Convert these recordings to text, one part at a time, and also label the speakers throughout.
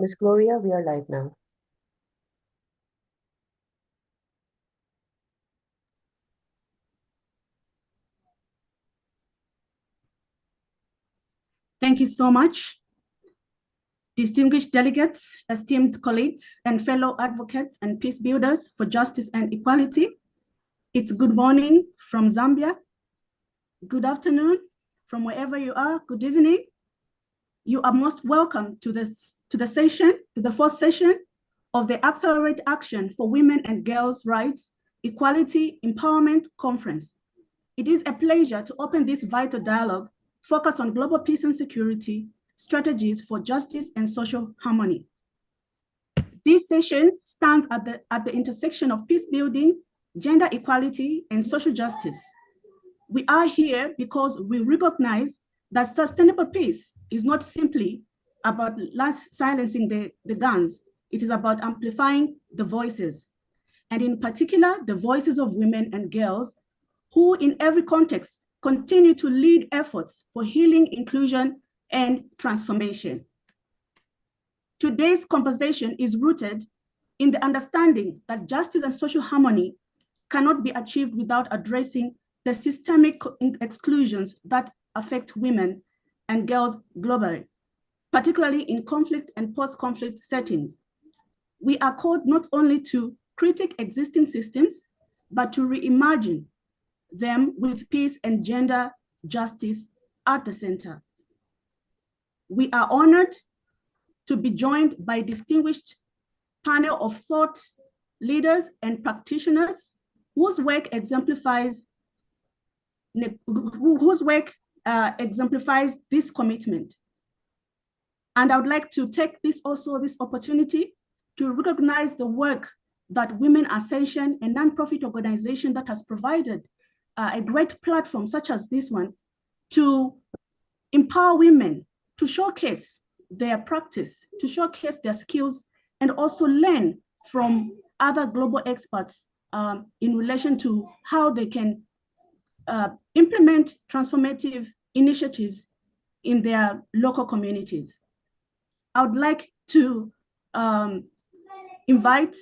Speaker 1: Miss Gloria, we are live now.
Speaker 2: Thank you so much. Distinguished delegates, esteemed colleagues, and fellow advocates and peace builders for justice and equality. It's good morning from Zambia. Good afternoon from wherever you are. Good evening. You are most welcome to the fourth session of the Accelerate Action for Women and Girls' Rights, Equality, Empowerment Conference. It is a pleasure to open this vital dialogue focused on global peace and security, strategies for justice and social harmony. This session stands at the intersection of peace building, gender equality, and social justice. We are here because we recognize that sustainable peace is not simply about silencing the guns. It is about amplifying the voices, and in particular, the voices of women and girls who in every context continue to lead efforts for healing, inclusion, and transformation. Today's conversation is rooted in the understanding that justice and social harmony cannot be achieved without addressing the systemic exclusions that affect women and girls globally, particularly in conflict and post-conflict settings. We are called not only to critique existing systems, but to reimagine them with peace and gender justice at the center. We are honored to be joined by a distinguished panel of thought leaders and practitioners whose work exemplifies this commitment. And I would like to take this opportunity to recognize the work that Women Ascension, a nonprofit organization that has provided a great platform such as this one to empower women, to showcase their practice, to showcase their skills, and also learn from other global experts in relation to how they can implement transformative initiatives in their local communities. I would like to invite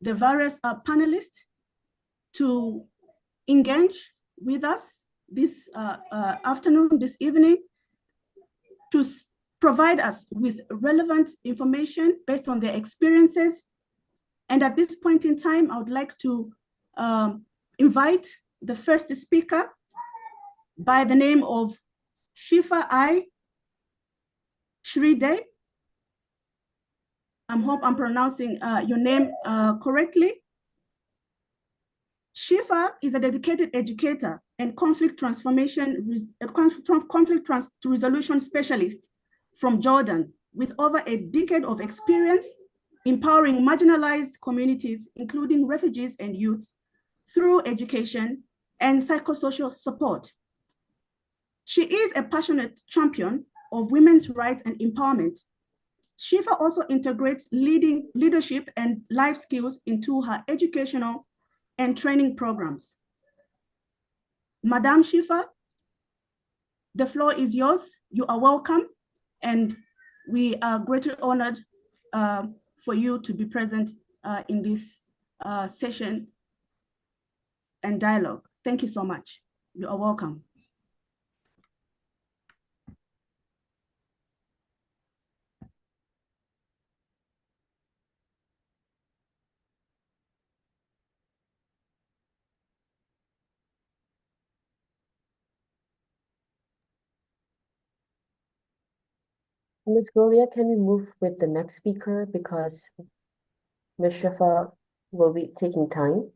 Speaker 2: the various panelists to engage with us this afternoon, this evening, to provide us with relevant information based on their experiences. And at this point in time, I would like to invite the first speaker by the name of Shifa I. Shride. I hope I'm pronouncing your name correctly. Shifa is a dedicated educator and conflict resolution specialist from Jordan with over a decade of experience empowering marginalized communities, including refugees and youths, through education and psychosocial support. She is a passionate champion of women's rights and empowerment. Shifa also integrates leadership and life skills into her educational and training programs. Madam Shifa, the floor is yours. You are welcome, and we are greatly honored for you to be present in this session and dialogue. Thank you so much. You are welcome.
Speaker 1: Miss Gloria, can we move with the next speaker because Ms. Shifa will be taking time?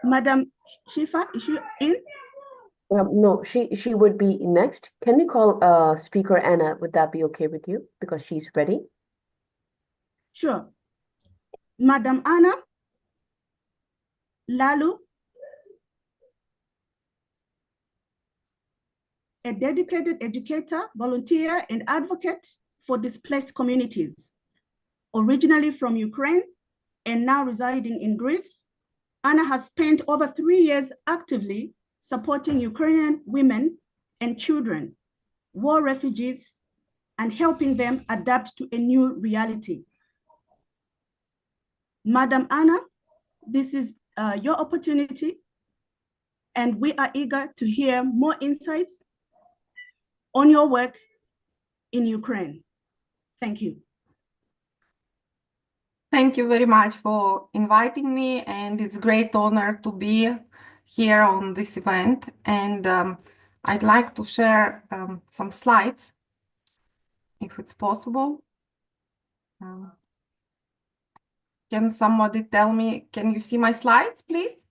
Speaker 2: Madam Shifa, is she in?
Speaker 1: No, she would be next. Can we call speaker Anna? Would that be okay with you? Because she's ready.
Speaker 2: Sure. Madam Anna Lalu a dedicated educator, volunteer, and advocate for displaced communities. Originally from Ukraine and now residing in Greece, Anna has spent over 3 years actively supporting Ukrainian women and children, war refugees, and helping them adapt to a new reality. Madam Anna, this is your opportunity, and we are eager to hear more insights on your work in Ukraine. Thank you.
Speaker 3: Thank you very much for inviting me, and it's a great honor to be here on this event. And I'd like to share some slides, if it's possible. Can somebody tell me, can you see my slides, please?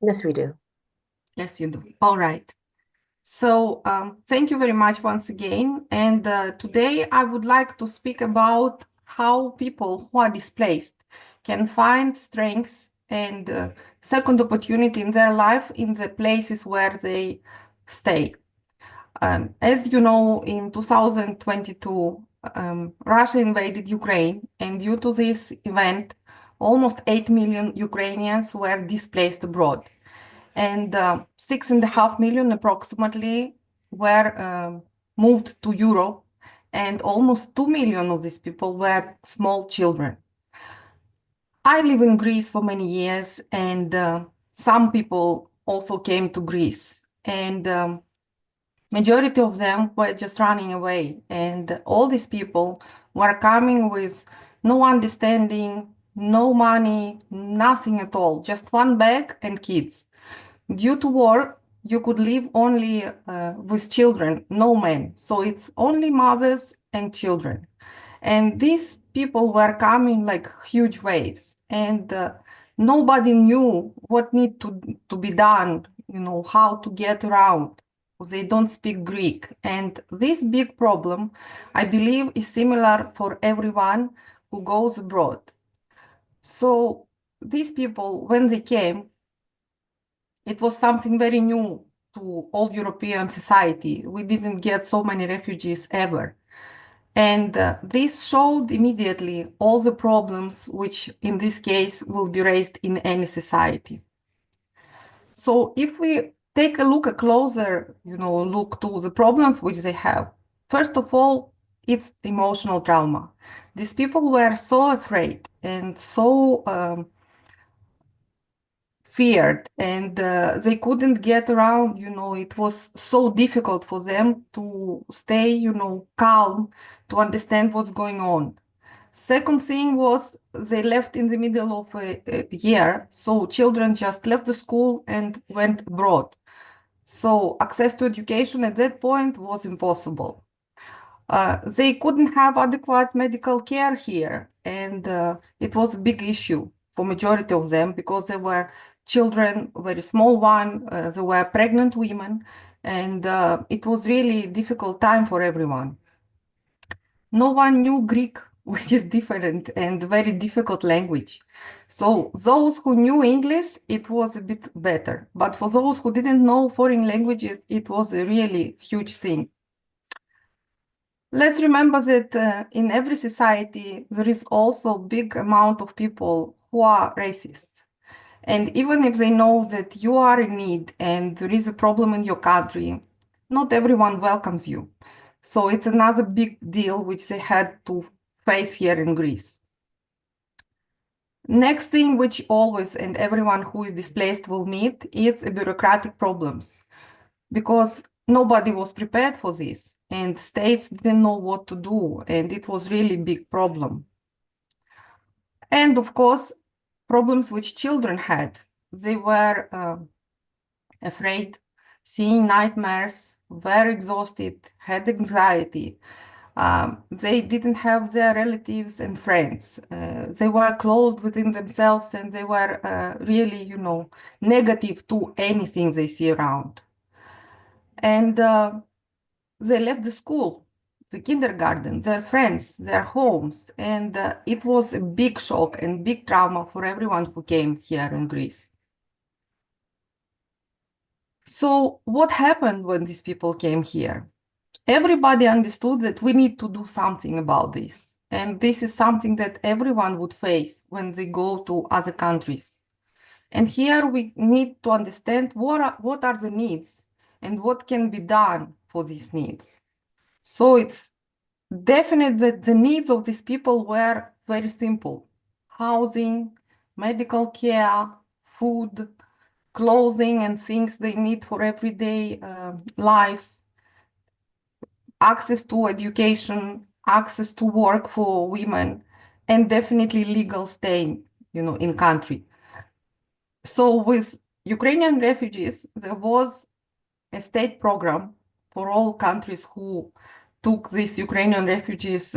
Speaker 1: Yes, we do.
Speaker 3: Yes, you do. All right. So thank you very much once again. And today I would like to speak about how people who are displaced can find strength and second opportunity in their life in the places where they stay. As you know, in 2022, Russia invaded Ukraine, and due to this event, almost 8 million Ukrainians were displaced abroad. And 6.5 million approximately were moved to Europe, and almost 2 million of these people were small children. I live in Greece for many years, and some people also came to Greece, and majority of them were just running away. And all these people were coming with no understanding, no money, nothing at all, just one bag and kids. Due to war, you could live only with children, no men. So it's only mothers and children. And these people were coming like huge waves, and nobody knew what need to be done, you know, how to get around. They don't speak Greek. And this big problem, I believe, is similar for everyone who goes abroad. So these people, when they came, it was something very new to all European society. We didn't get so many refugees ever. And this showed immediately all the problems which in this case will be raised in any society. So if we take a closer, look to the problems which they have, first of all, it's emotional trauma. These people were so afraid and so feared, and they couldn't get around, it was so difficult for them to stay, calm, to understand what's going on. Second thing was they left in the middle of a year, so children just left the school and went abroad. So access to education at that point was impossible. They couldn't have adequate medical care here, and it was a big issue for majority of them because they were children, very small one, they were pregnant women, and it was really difficult time for everyone. No one knew Greek, which is different and very difficult language. So those who knew English, it was a bit better. But for those who didn't know foreign languages, it was a really huge thing. Let's remember that in every society, there is also a big amount of people who are racists. And even if they know that you are in need and there is a problem in your country, not everyone welcomes you. So it's another big deal which they had to face here in Greece. Next thing which always and everyone who is displaced will meet is bureaucratic problems, because nobody was prepared for this and states didn't know what to do, and it was really big problem. And of course, problems which children had. They were afraid, seeing nightmares, were exhausted, had anxiety. They didn't have their relatives and friends. They were closed within themselves, and they were really, negative to anything they see around. And they left the school, the kindergarten, their friends, their homes, and it was a big shock and big trauma for everyone who came here in Greece. So what happened when these people came here? Everybody understood that we need to do something about this. And this is something that everyone would face when they go to other countries. And here we need to understand what are the needs and what can be done for these needs. So it's definite that the needs of these people were very simple: housing, medical care, food, clothing, and things they need for everyday life, access to education, access to work for women, and definitely legal stay, in country. So with Ukrainian refugees, there was a state program for all countries who took these Ukrainian refugees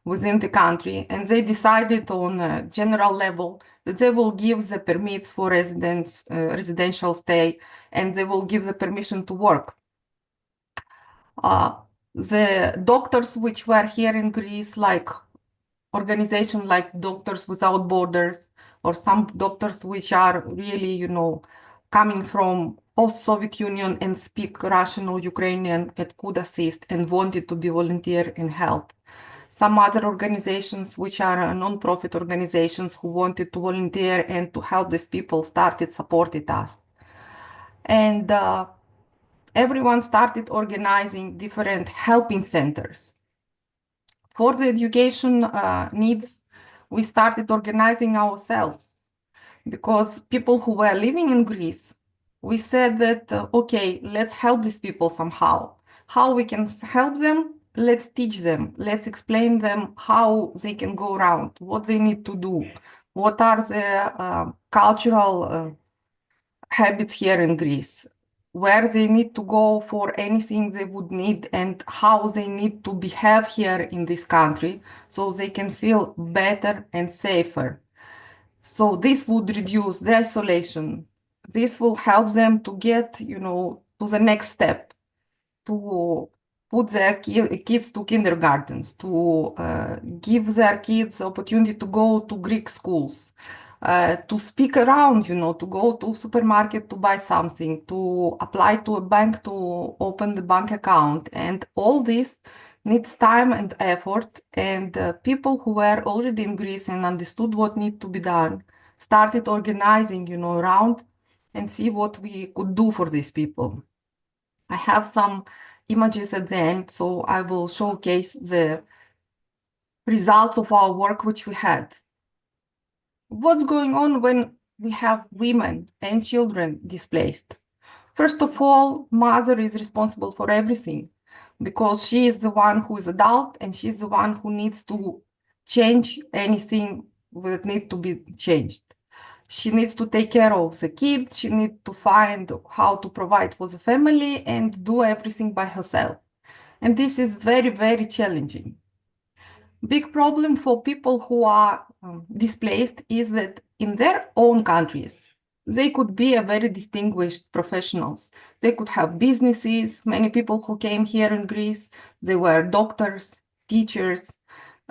Speaker 3: within the country, and they decided on a general level that they will give the permits for residential stay, and they will give the permission to work. The doctors which were here in Greece, like organizations like Doctors Without Borders, or some doctors which are really, coming from post-Soviet Union and speak Russian or Ukrainian, and could assist and wanted to be volunteer and help. Some other organizations which are non-profit organizations who wanted to volunteer and to help these people supported us. And everyone started organizing different helping centers. For the education needs, we started organizing ourselves, because people who were living in Greece, we said that, okay, let's help these people somehow. How we can help them? Let's teach them. Let's explain them how they can go around, what they need to do, what are the cultural habits here in Greece, where they need to go for anything they would need, and how they need to behave here in this country so they can feel better and safer. So this would reduce the isolation. This will help them to get, to the next step, to put their kids to kindergartens, to give their kids opportunity to go to Greek schools, to speak around, to go to supermarket to buy something, to apply to a bank to open the bank account. And all this needs time and effort. And people who were already in Greece and understood what needs to be done started organizing, around and see what we could do for these people. I have some images at the end, so I will showcase the results of our work which we had. What's going on when we have women and children displaced? First of all, mother is responsible for everything, because she is the one who is adult and she's the one who needs to change anything that needs to be changed. She needs to take care of the kids, she needs to find how to provide for the family and do everything by herself. And this is very, very challenging. Big problem for people who are displaced is that in their own countries, they could be a very distinguished professionals. They could have businesses. Many people who came here in Greece, they were doctors, teachers,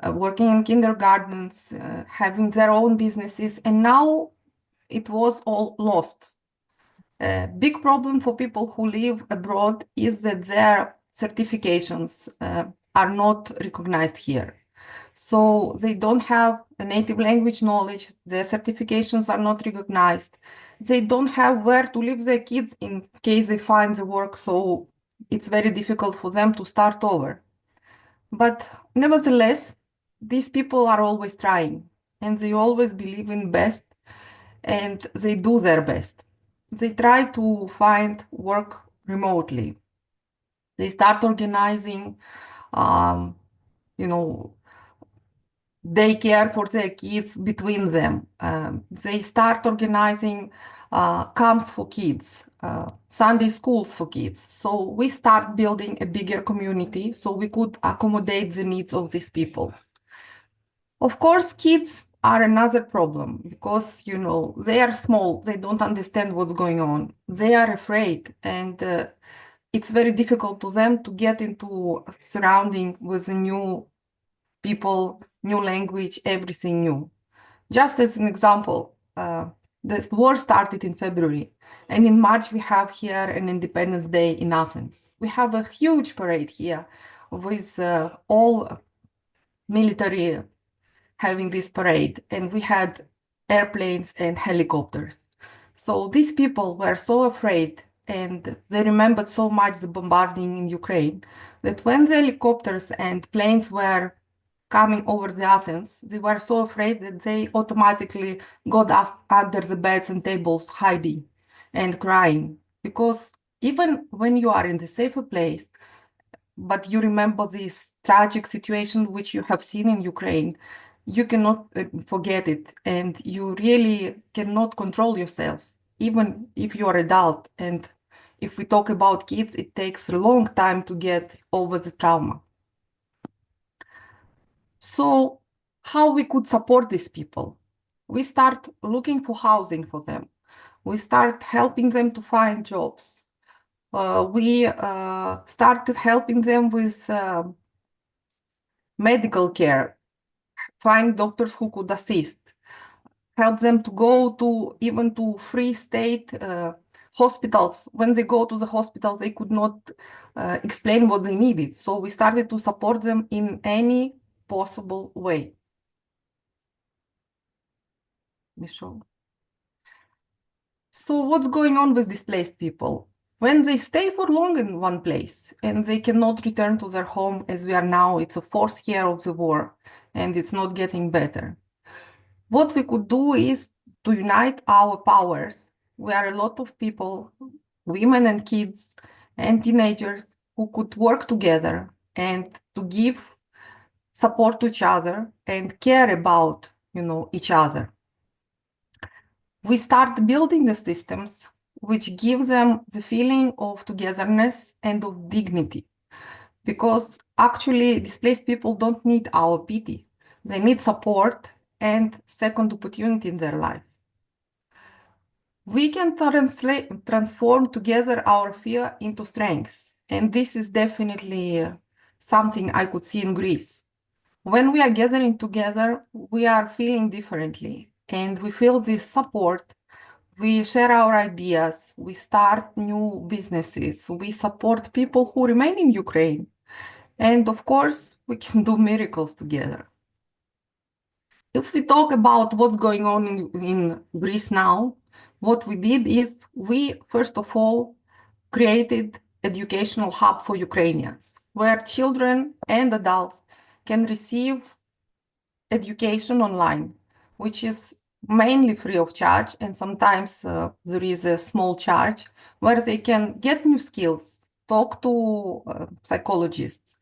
Speaker 3: working in kindergartens, having their own businesses, and now it was all lost. A big problem for people who live abroad is that their certifications are not recognized here. So they don't have a native language knowledge, their certifications are not recognized. They don't have where to leave their kids in case they find the work, so it's very difficult for them to start over. But nevertheless, these people are always trying, and they always believe in best, and they do their best. They try to find work remotely. They start organizing, daycare for their kids between them. They start organizing camps for kids, Sunday schools for kids. So we start building a bigger community so we could accommodate the needs of these people. Of course, kids are another problem because, they are small, they don't understand what's going on. They are afraid, and it's very difficult to them to get into surrounding with new people, new language, everything new. Just as an example, The war started in February, and in March we have here an Independence Day in Athens. We have a huge parade here with all military having this parade, and we had airplanes and helicopters. So these people were so afraid, and they remembered so much the bombarding in Ukraine, that when the helicopters and planes were coming over the Athens, they were so afraid that they automatically got under the beds and tables hiding and crying. Because even when you are in the safer place, but you remember this tragic situation which you have seen in Ukraine, you cannot forget it, and you really cannot control yourself, even if you are adult. And if we talk about kids, it takes a long time to get over the trauma. So how we could support these people? We start looking for housing for them. We start helping them to find jobs. We started helping them with medical care, find doctors who could assist, help them to go to even to free state hospitals. When they go to the hospital, they could not explain what they needed. So we started to support them in any possible way. Michelle. So what's going on with displaced people? When they stay for long in one place and they cannot return to their home, as we are now, it's a fourth year of the war and it's not getting better. What we could do is to unite our powers. We are a lot of people, women and kids and teenagers, who could work together and to give support to each other and care about, each other. We start building the systems which give them the feeling of togetherness and of dignity. Because actually, displaced people don't need our pity. They need support and second opportunity in their life. We can transform together our fear into strength. And this is definitely something I could see in Greece. When we are gathering together, we are feeling differently and we feel this support. We share our ideas, we start new businesses, we support people who remain in Ukraine. And of course, we can do miracles together. If we talk about what's going on in Greece now, what we did is we, first of all, created educational hub for Ukrainians, where children and adults can receive education online, which is mainly free of charge, and sometimes there is a small charge, where they can get new skills, talk to psychologists.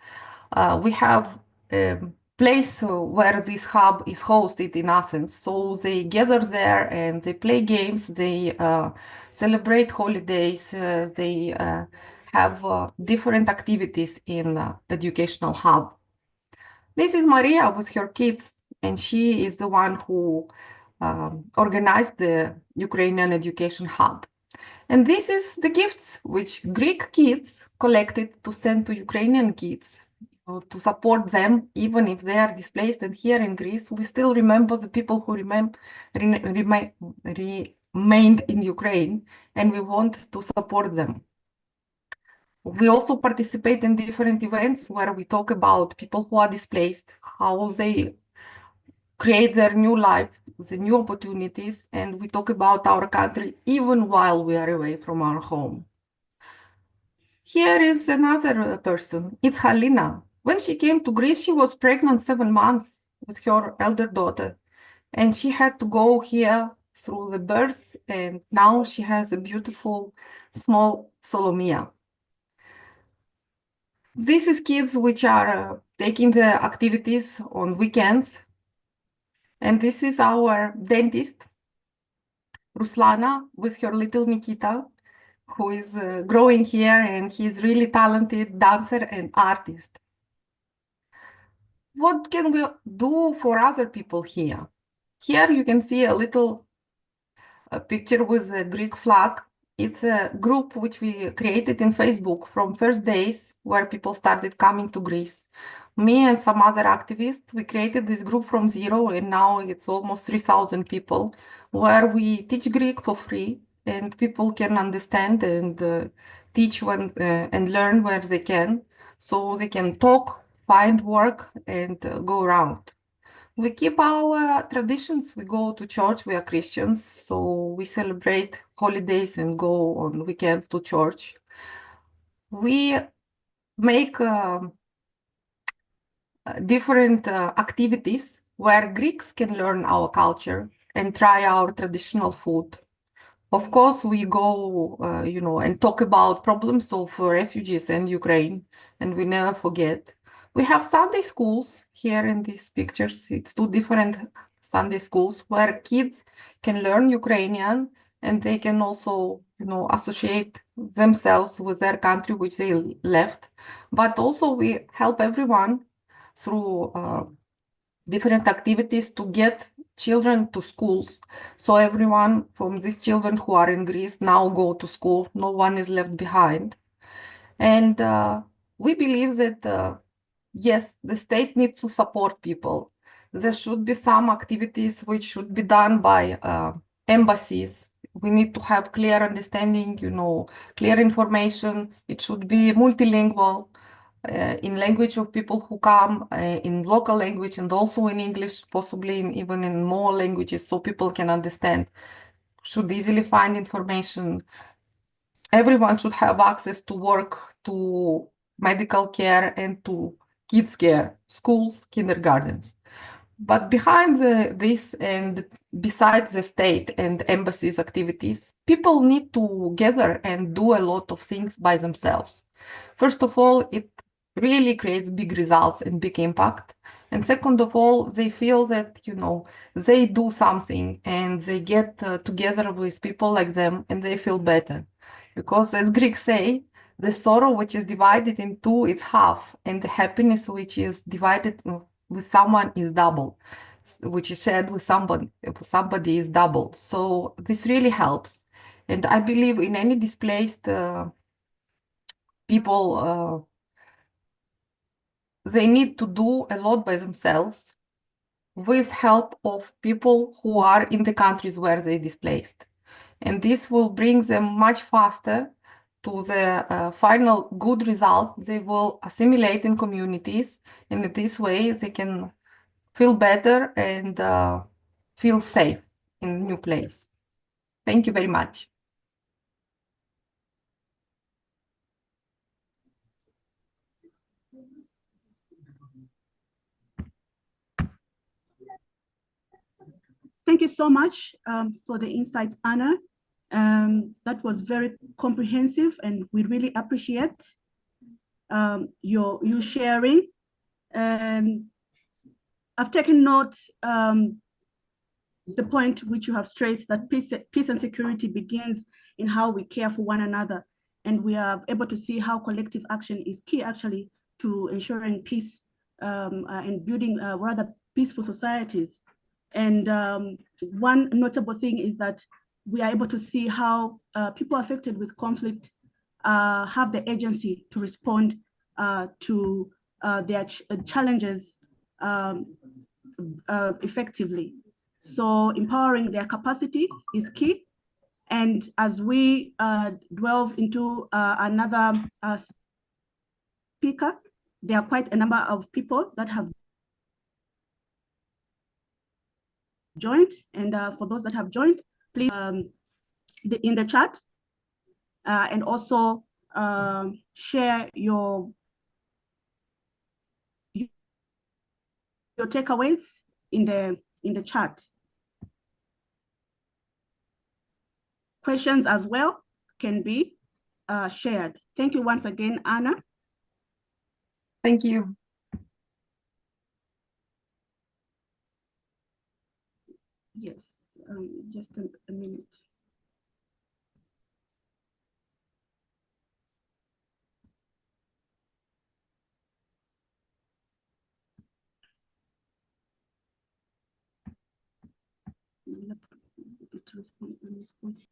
Speaker 3: We have a place where this hub is hosted in Athens, so they gather there and they play games, they celebrate holidays, they have different activities in educational hub. This is Maria with her kids, and she is the one who organized the Ukrainian Education Hub. And this is the gifts which Greek kids collected to send to Ukrainian kids, to support them, even if they are displaced. And here in Greece, we still remember the people who remained in Ukraine, and we want to support them. We also participate in different events where we talk about people who are displaced, how they create their new life, the new opportunities, and we talk about our country even while we are away from our home. Here is another person. It's Halina. When she came to Greece, she was pregnant 7 months with her elder daughter, and she had to go here through the birth, and now she has a beautiful small Solomia. This is kids which are taking the activities on weekends. And this is our dentist, Ruslana, with her little Nikita, who is growing here, and he's really talented dancer and artist. What can we do for other people here? Here you can see a little picture with a Greek flag. It's a group which we created in Facebook from first days where people started coming to Greece. Me and some other activists, we created this group from zero, and now it's almost 3,000 people, where we teach Greek for free, and people can understand and teach when and learn where they can, so they can talk, find work, and go around. We keep our traditions. We go to church. We are Christians, so we celebrate holidays and go on weekends to church. We make different activities where Greeks can learn our culture and try our traditional food. Of course, we go, and talk about problems of refugees in Ukraine, and we never forget. We have Sunday schools here in these pictures. It's two different Sunday schools where kids can learn Ukrainian, and they can also, associate themselves with their country which they left. But also we help everyone through different activities to get children to schools. So everyone from these children who are in Greece now go to school. No one is left behind. And we believe that, yes, the state needs to support people. There should be some activities which should be done by embassies. We need to have clear understanding, clear information. It should be multilingual in language of people who come, in local language, and also in English, possibly even in more languages, so people can understand, should easily find information. Everyone should have access to work, to medical care, and to kids care, schools, kindergartens. But behind this and besides the state and embassies activities, people need to gather and do a lot of things by themselves. First of all, it really creates big results and big impact. And second of all, they feel that, they do something and they get together with people like them and they feel better. Because as Greeks say, the sorrow which is divided in two is half, and the happiness which is divided with someone is double, which is shared with somebody is double. So this really helps. And I believe in any displaced people, they need to do a lot by themselves with help of people who are in the countries where they displaced. And this will bring them much faster to the final good result. They will assimilate in communities, and in this way they can feel better and feel safe in a new place. Thank you very much.
Speaker 2: Thank you so much for the insights, Anna. That was very comprehensive, and we really appreciate you sharing. I've taken note the point which you have stressed, that peace and security begins in how we care for one another, and we are able to see how collective action is key actually to ensuring peace and building rather peaceful societies. And one notable thing is that we are able to see how people affected with conflict have the agency to respond to their challenges effectively. So empowering their capacity is key. And as we delve into another speaker, there are quite a number of people that have joined. And for those that have joined, please in the chat and also share your takeaways in the chat. Questions as well can be shared. Thank you once again, Anna.
Speaker 3: Thank you.
Speaker 2: Yes, just a minute. Response.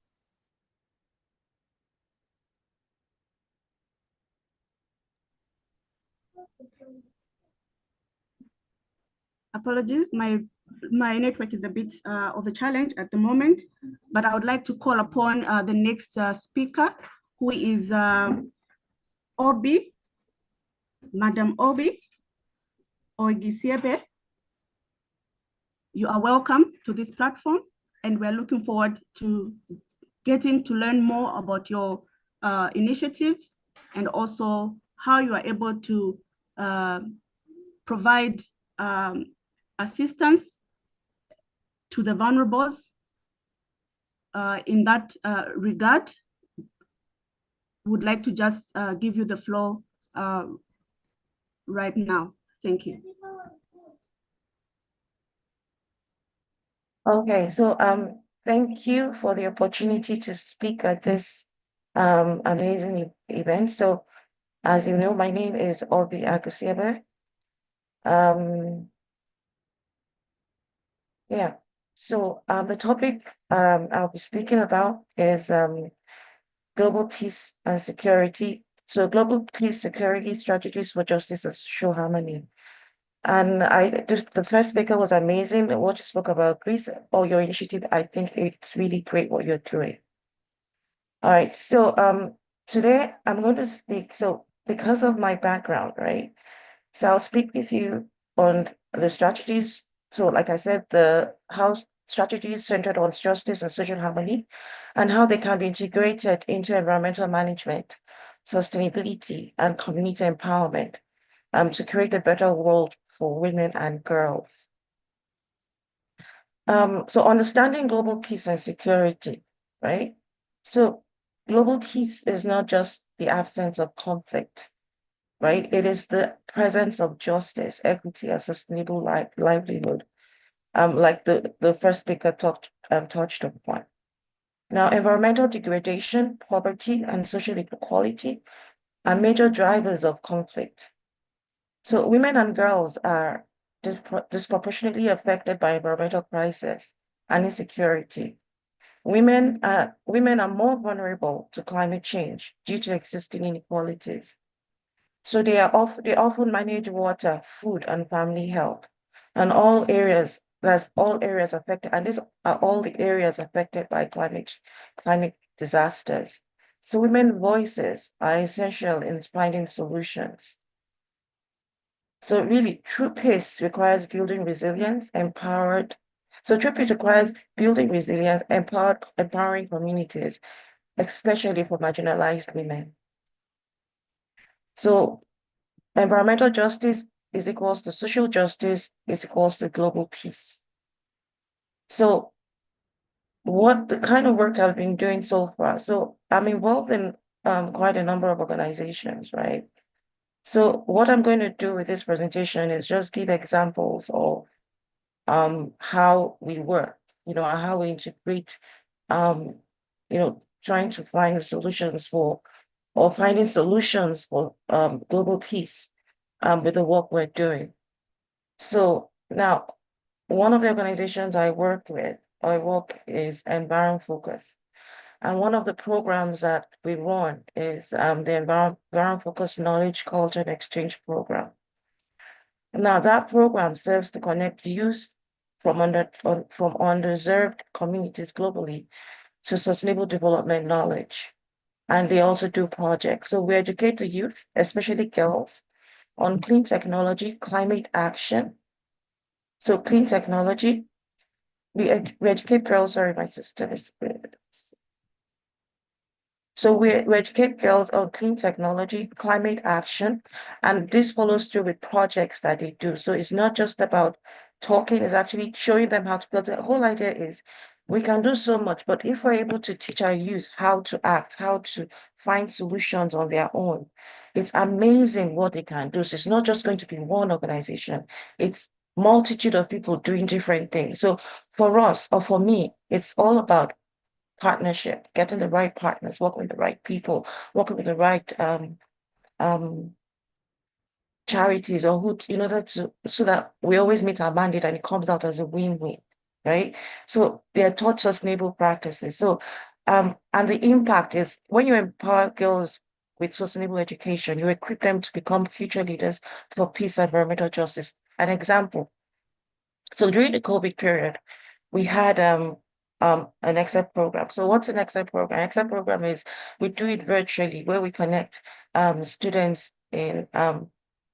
Speaker 2: Apologies, my network is a bit of a challenge at the moment, but I would like to call upon the next speaker, who is Obie, Madam Obie Agusiegbe. You are welcome to this platform, and we're looking forward to getting to learn more about your initiatives and also how you are able to provide assistance to the vulnerables. In that regard, would like to just give you the floor right now. Thank you.
Speaker 4: Okay, so thank you for the opportunity to speak at this amazing event. So, as you know, my name is Obie Agusiegbe. Yeah, so the topic I'll be speaking about is global peace and security. So, global peace, security strategies for justice and social harmony. And the first speaker was amazing. What you spoke about Greece or your initiative, I think it's really great what you're doing. All right, so today I'm going to speak. So because of my background, right? So I'll speak with you on the strategies. So like I said, how strategies centered on justice and social harmony, and how they can be integrated into environmental management, sustainability, and community empowerment to create a better world for women and girls. So understanding global peace and security, right? So global peace is not just the absence of conflict, right? It is the presence of justice, equity, and sustainable livelihood, like the first speaker touched upon. Now, environmental degradation, poverty, and social inequality are major drivers of conflict. So women and girls are disproportionately affected by environmental crisis and insecurity. Women are more vulnerable to climate change due to existing inequalities. So they often manage water, food, and family health, and that's all areas affected, and these are all the areas affected by climate disasters. So women's voices are essential in finding solutions. So really, true peace requires building resilience, empowering communities, especially for marginalized women. So environmental justice is equals to social justice, is equals to global peace. So what the kind of work I've been doing so far? So I'm involved in quite a number of organizations, right? So what I'm going to do with this presentation is just give examples of how we work, how we integrate, trying to find solutions finding solutions for global peace with the work we're doing. So now, one of the organizations I work is Environment Focus. And one of the programs that we run is the Environment Focus Knowledge, Culture, and Exchange Program. Now, that program serves to connect youth from underserved communities globally to sustainable development knowledge. And they also do projects. So we educate the youth, especially girls, on clean technology, climate action. So clean technology, we educate girls, sorry, my sister is So we educate girls on clean technology, climate action, and this follows through with projects that they do. So it's not just about talking, it's actually showing them how to, because the whole idea is we can do so much, but if we're able to teach our youth how to act, how to find solutions on their own, it's amazing what they can do. So it's not just going to be one organization, it's multitude of people doing different things. So for us, or for me, it's all about partnership, getting the right partners, working with the right people, working with the right charities or who, so that we always meet our mandate and it comes out as a win-win, right? So they are taught sustainable practices. So and the impact is when you empower girls with sustainable education, you equip them to become future leaders for peace and environmental justice. An example, So during the COVID period, we had an Excel program. So what's an Excel program? Excel program is we do it virtually where we connect students in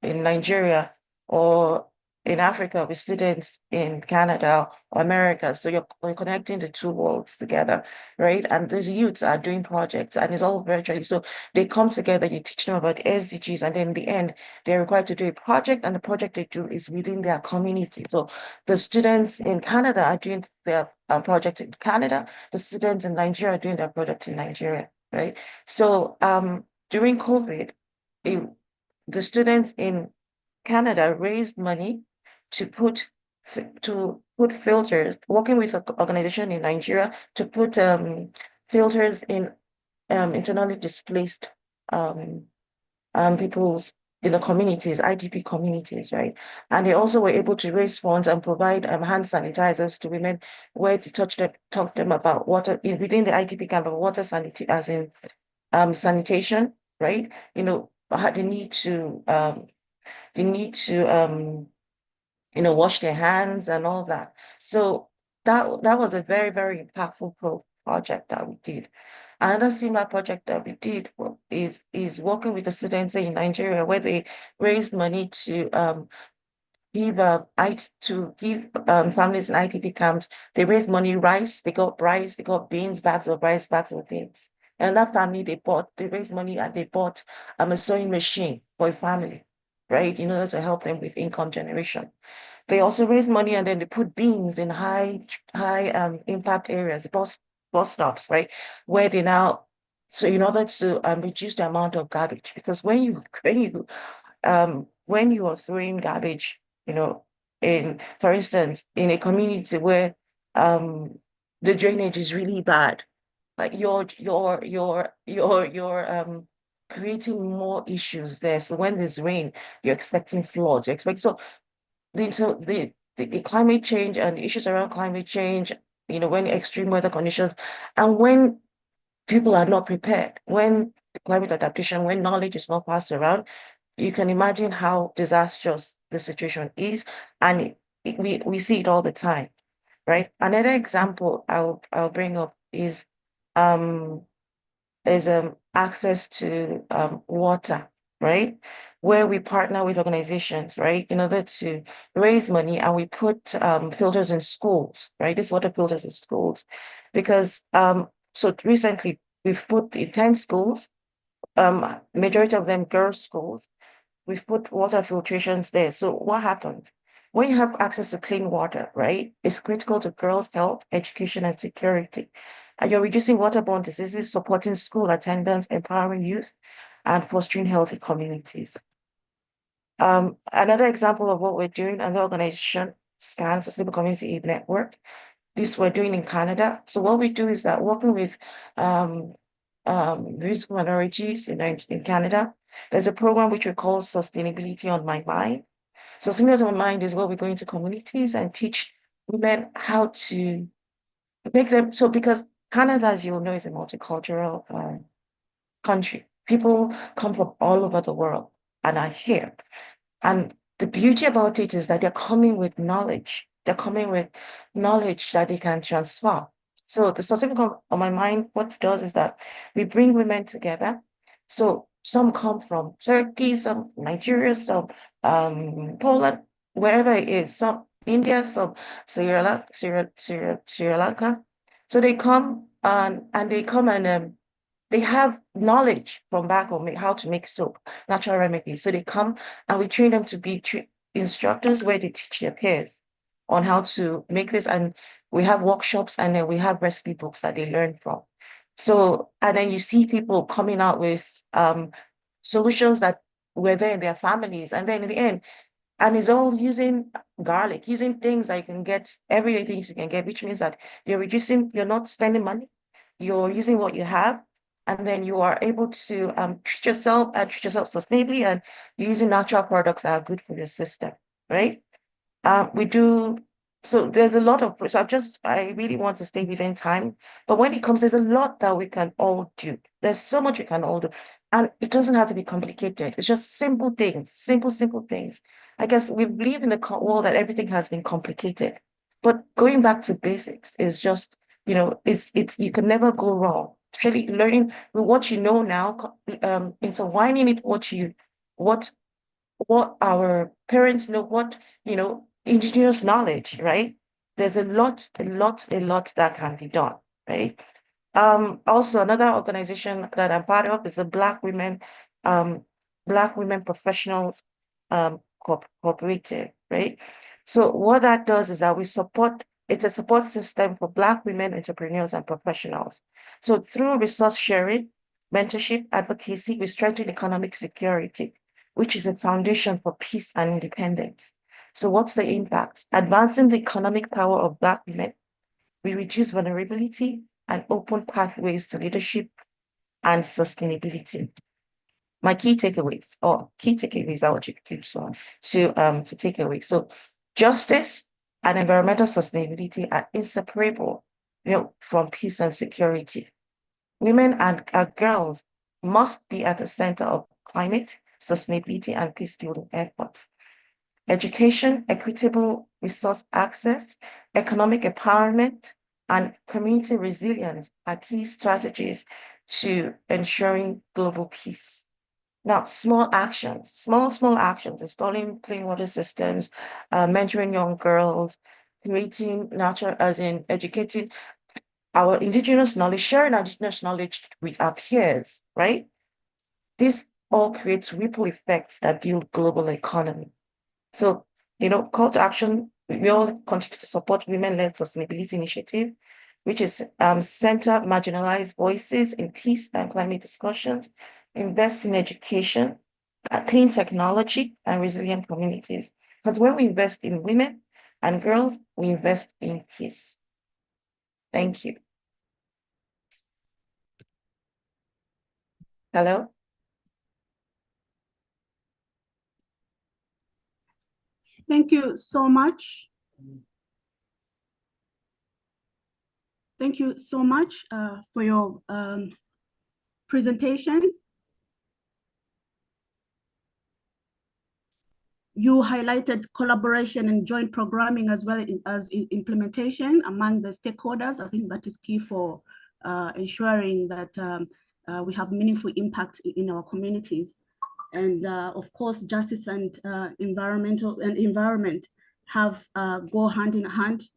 Speaker 4: Nigeria or in Africa with students in Canada or America. So you're connecting the two worlds together, right? And the youths are doing projects and it's all virtually. So they come together, you teach them about SDGs, and then in the end, they're required to do a project, and the project they do is within their community. So the students in Canada are doing their project in Canada. The students in Nigeria are doing their project in Nigeria, right? So during COVID, the students in Canada raised money to put filters, working with an organization in Nigeria to put filters in internally displaced people's in the communities, IDP communities, right? And they also were able to raise funds and provide hand sanitizers to women where they talk them about water within the IDP camp of water sanity as in sanitation, right? You know, they need to wash their hands and all that. So that was a very, very impactful project that we did. Another similar project that we did is working with the students in Nigeria where they raised money to give families in IDP camps. They raised money, rice, they got beans, bags of rice, bags of beans. And that family they raised money and they bought a sewing machine for a family, right? In order to help them with income generation. They also raised money and then they put beans in high impact areas, bus stops, right? Where they now, so in order to reduce the amount of garbage, because when you are throwing garbage, for instance, in a community where the drainage is really bad, like you're creating more issues there. So when there's rain, you're expecting floods. So the climate change and the issues around climate change, when extreme weather conditions and when people are not prepared, when climate adaptation, when knowledge is not passed around, you can imagine how disastrous the situation is. And we see it all the time, right? Another example I'll bring up um is access to water, right? Where we partner with organizations, right, in order to raise money, and we put filters in schools, right? This water filters in schools, because so recently we've put in 10 schools, majority of them girls' schools. We've put water filtrations there. So what happens? When you have access to clean water, right, it's critical to girls' health, education, and security. And you're reducing waterborne diseases, supporting school attendance, empowering youth, and fostering healthy communities. Another example of what we're doing, another organization, SCAN, Sustainable Community Aid Network. This we're doing in Canada. So what we do is that working with musical minorities in Canada, there's a program which we call Sustainability on My Mind. Sustainability on My Mind is where we go into communities and teach women how to make them, so because Canada, as you know, is a multicultural country. People come from all over the world and are here. And the beauty about it is that they're coming with knowledge. They're coming with knowledge that they can transfer. So the Sustainability on My Mind, what it does is that we bring women together. So some come from Turkey, some Nigeria, some Poland, wherever it is, some India, some Sri Lanka. So they come and they have knowledge from back home how to make soap, natural remedies. So they come and we train them to be instructors where they teach their peers on how to make this. And we have workshops and then we have recipe books that they learn from. So, and then you see people coming out with solutions that were there in their families. And then in the end, and it's all using garlic, using things that you can get, everyday things you can get, which means that you're not spending money, you're using what you have, and then you are able to treat yourself sustainably, and you're using natural products that are good for your system, right? We do, so there's a lot of, so I really want to stay within time, but when it comes, there's a lot that we can all do. There's so much we can all do. And it doesn't have to be complicated. It's just simple things, simple things. I guess we believe in the world that everything has been complicated, but going back to basics is just, it's you can never go wrong. Especially learning with what you know now, intertwining it what our parents know, indigenous knowledge, right? There's a lot that can be done, right? Also another organization that I'm part of is the um, Black Women Professionals Cooperative, right? So what that does is that it's a support system for Black women entrepreneurs and professionals. So through resource sharing, mentorship, advocacy, we strengthen economic security, which is a foundation for peace and independence. So what's the impact? Advancing the economic power of Black women, we reduce vulnerability and open pathways to leadership and sustainability. My key takeaways, I want you to take away. So justice and environmental sustainability are inseparable, from peace and security. Women and girls must be at the center of climate, sustainability, and peace building efforts. Education, equitable resource access, economic empowerment, and community resilience are key strategies to ensuring global peace. Now, small actions, small actions, installing clean water systems, mentoring young girls, creating natural, as in educating our indigenous knowledge, sharing our indigenous knowledge with our peers, right? This all creates ripple effects that build global economy. So, call to action, we all continue to support women-led sustainability initiative, which is center marginalized voices in peace and climate discussions, invest in education, clean technology, and resilient communities. Because when we invest in women and girls, we invest in peace. Thank you. Hello?
Speaker 2: Thank you so much. Thank you so much for your presentation. You highlighted collaboration and joint programming as well as implementation among the stakeholders. I think that is key for ensuring that we have meaningful impact in our communities. And of course, justice and environment have go hand in hand.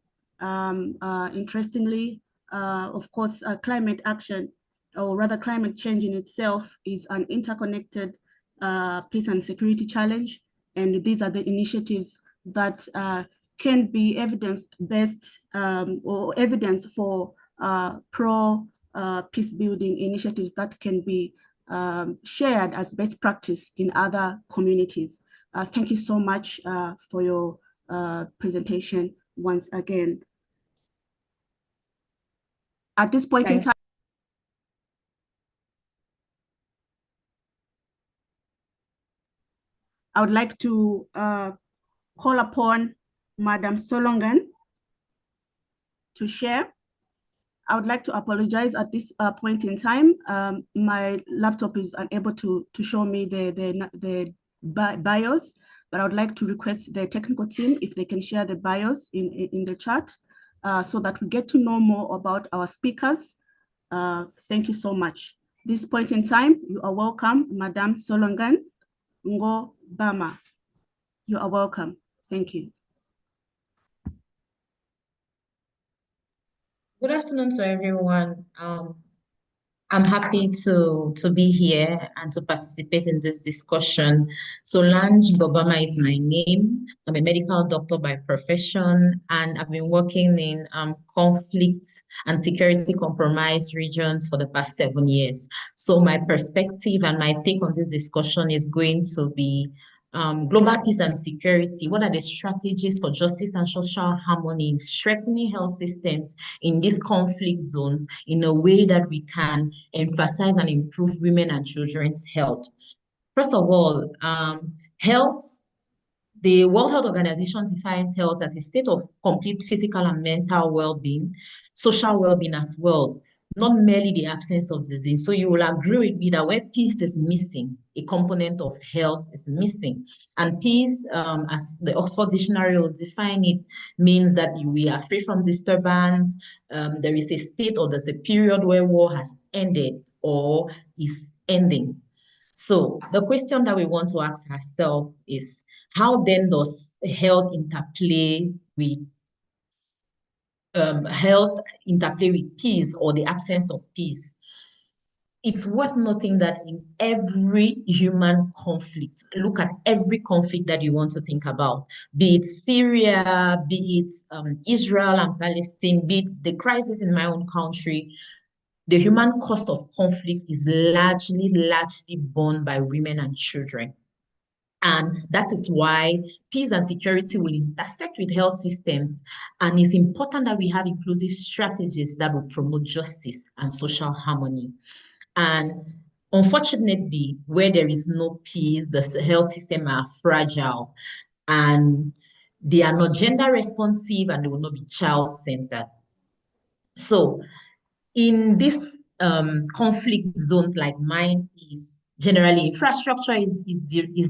Speaker 2: Interestingly, of course, climate action, or rather climate change in itself, is an interconnected peace and security challenge. And these are the initiatives that can be evidence-based or evidence for peace building initiatives that can be shared as best practice in other communities. Thank you so much for your presentation once again. At this point in time, I would like to call upon Madam Solange to share. I would like to apologize at this point in time. My laptop is unable to show me the bios, but I would like to request the technical team if they can share the bios in the chat so that we get to know more about our speakers. Thank you so much. This point in time, you are welcome, Madam Solange Ngo Bama. You are welcome. Thank you.
Speaker 5: Good afternoon to everyone. I'm happy to be here and to participate in this discussion. Solange Bobama is my name. I'm a medical doctor by profession, and I've been working in conflict and security compromised regions for the past 7 years. So my perspective and my take on this discussion is going to be global peace and security. What are the strategies for justice and social harmony in strengthening health systems in these conflict zones in a way that we can emphasize and improve women and children's health? First of all, health. The World Health Organization defines health as a state of complete physical and mental well-being, social well-being as well, not merely the absence of disease. So you will agree with me that where peace is missing, a component of health is missing. And peace, as the Oxford Dictionary will define it, means that we are free from disturbance. There is a state or there's a period where war has ended or is ending. So the question that we want to ask ourselves is, how then does health interplay with peace or the absence of peace? It's worth noting that in every human conflict, look at every conflict that you want to think about, be it Syria, be it Israel and Palestine, be it the crisis in my own country, the human cost of conflict is largely borne by women and children. And that is why peace and security will intersect with health systems. And it's important that we have inclusive strategies that will promote justice and social harmony. And unfortunately, where there is no peace, the health system are fragile and they are not gender responsive and they will not be child-centered. So in this conflict zones like mine is generally infrastructure is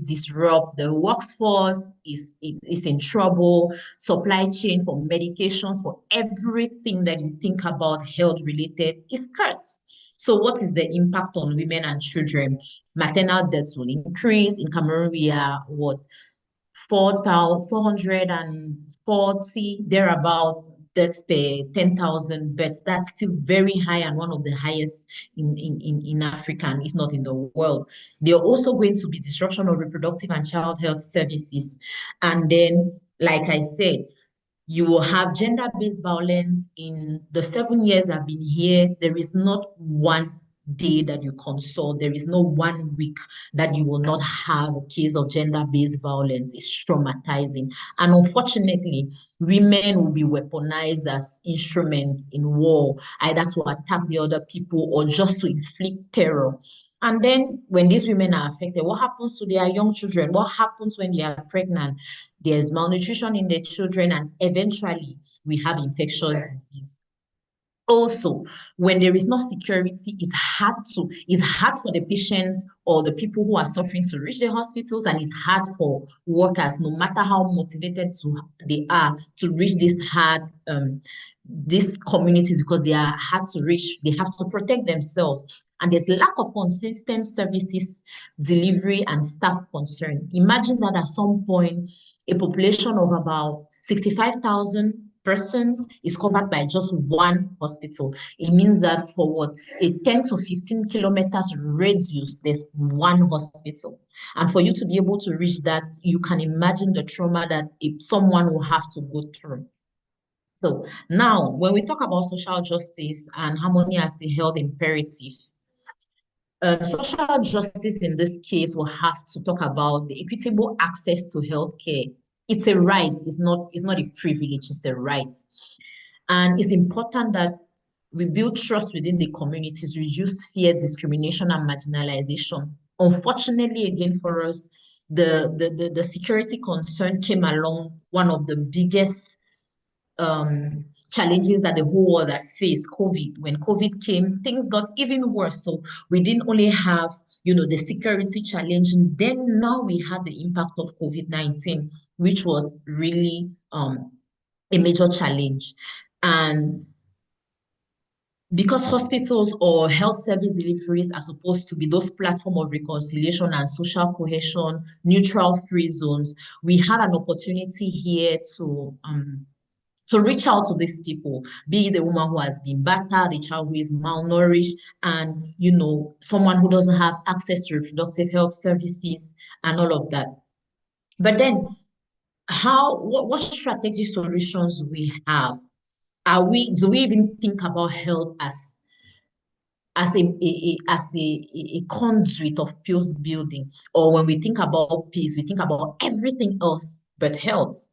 Speaker 5: disrupted, the workforce is in trouble, supply chain for medications, for everything that you think about health related is cut. So what is the impact on women and children? Maternal deaths will increase. In Cameroon, we are what, 440 thereabout deaths per 10,000 births. That's still very high and one of the highest in Africa, and if not in the world. There are also going to be disruption of reproductive and child health services. And then, like I said, you will have gender-based violence. In the 7 years I've been here, there is not one day that you consult, there is no 1 week that you will not have a case of gender-based violence. It's traumatizing. And unfortunately, women will be weaponized as instruments in war, either to attack the other people or just to inflict terror. And then when these women are affected, what happens to their young children? What happens when they are pregnant? There's malnutrition in the children, and eventually we have infectious disease. Also, when there is no security, it's hard for the patients or the people who are suffering to reach the hospitals, and it's hard for workers, no matter how motivated they are, to reach these communities, because they are hard to reach. They have to protect themselves. And there's lack of consistent services delivery and staff concern. Imagine that at some point, a population of about 65,000 persons is covered by just one hospital. It means that for a 10 to 15 kilometers radius, there's one hospital. And for you to be able to reach that, you can imagine the trauma that someone will have to go through. So now, when we talk about social justice and harmony as a health imperative, social justice in this case will have to talk about the equitable access to healthcare. It's a right, it's not a privilege, it's a right. And it's important that we build trust within the communities, reduce fear, discrimination, and marginalization. Unfortunately, again, for us, the security concern came along one of the biggest challenges that the whole world has faced, COVID. When COVID came, things got even worse. So we didn't only have, the security challenge, and then now we had the impact of COVID-19, which was really a major challenge. And because hospitals or health service deliveries are supposed to be those platforms of reconciliation and social cohesion, neutral free zones, we have an opportunity here to reach out to these people, be it the woman who has been battered, the child who is malnourished, and someone who doesn't have access to reproductive health services and all of that. But then, what strategic solutions do we have? Do we even think about health as a conduit of peace building? Or when we think about peace, we think about everything else but health?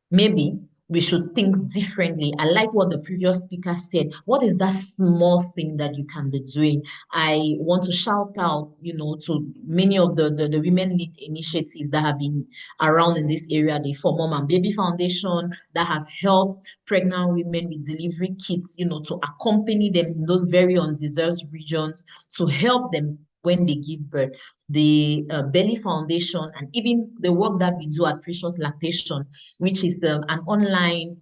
Speaker 5: Maybe we should think differently. I like what the previous speaker said. What is that small thing that you can be doing? I want to shout out, to many of the women-led initiatives that have been around in this area. The For Mom and Baby Foundation that have helped pregnant women with delivery kits, to accompany them in those very undeserved regions, to help them when they give birth. The Belly Foundation, and even the work that we do at Precious Lactation, which is an online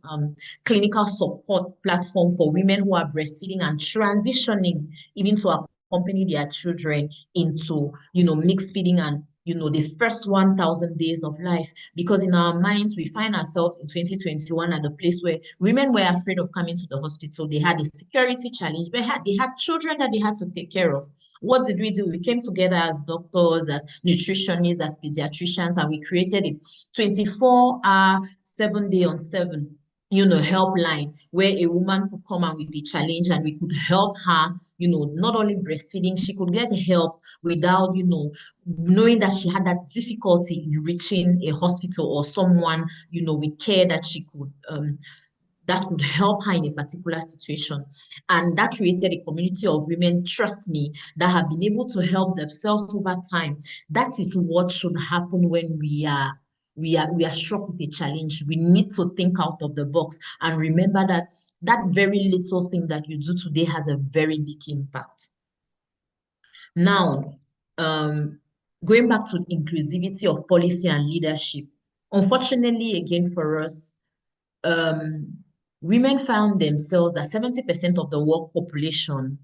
Speaker 5: clinical support platform for women who are breastfeeding and transitioning even to accompany their children into, mixed feeding and, the first 1,000 days of life. Because in our minds, we find ourselves in 2021 at a place where women were afraid of coming to the hospital. They had a security challenge, but they had children that they had to take care of. What did we do? We came together as doctors, as nutritionists, as pediatricians, and we created a 24-hour, 7-day on 7, helpline where a woman could come and with a challenge and we could help her, not only breastfeeding, she could get help without, knowing that she had that difficulty in reaching a hospital or someone, with care that she could, that could help her in a particular situation. And that created a community of women, trust me, that have been able to help themselves over time. That is what should happen when we are struck with a challenge. We need to think out of the box and remember that that very little thing that you do today has a very big impact. Now, going back to inclusivity of policy and leadership, unfortunately, again for us, women found themselves that 70% of the work population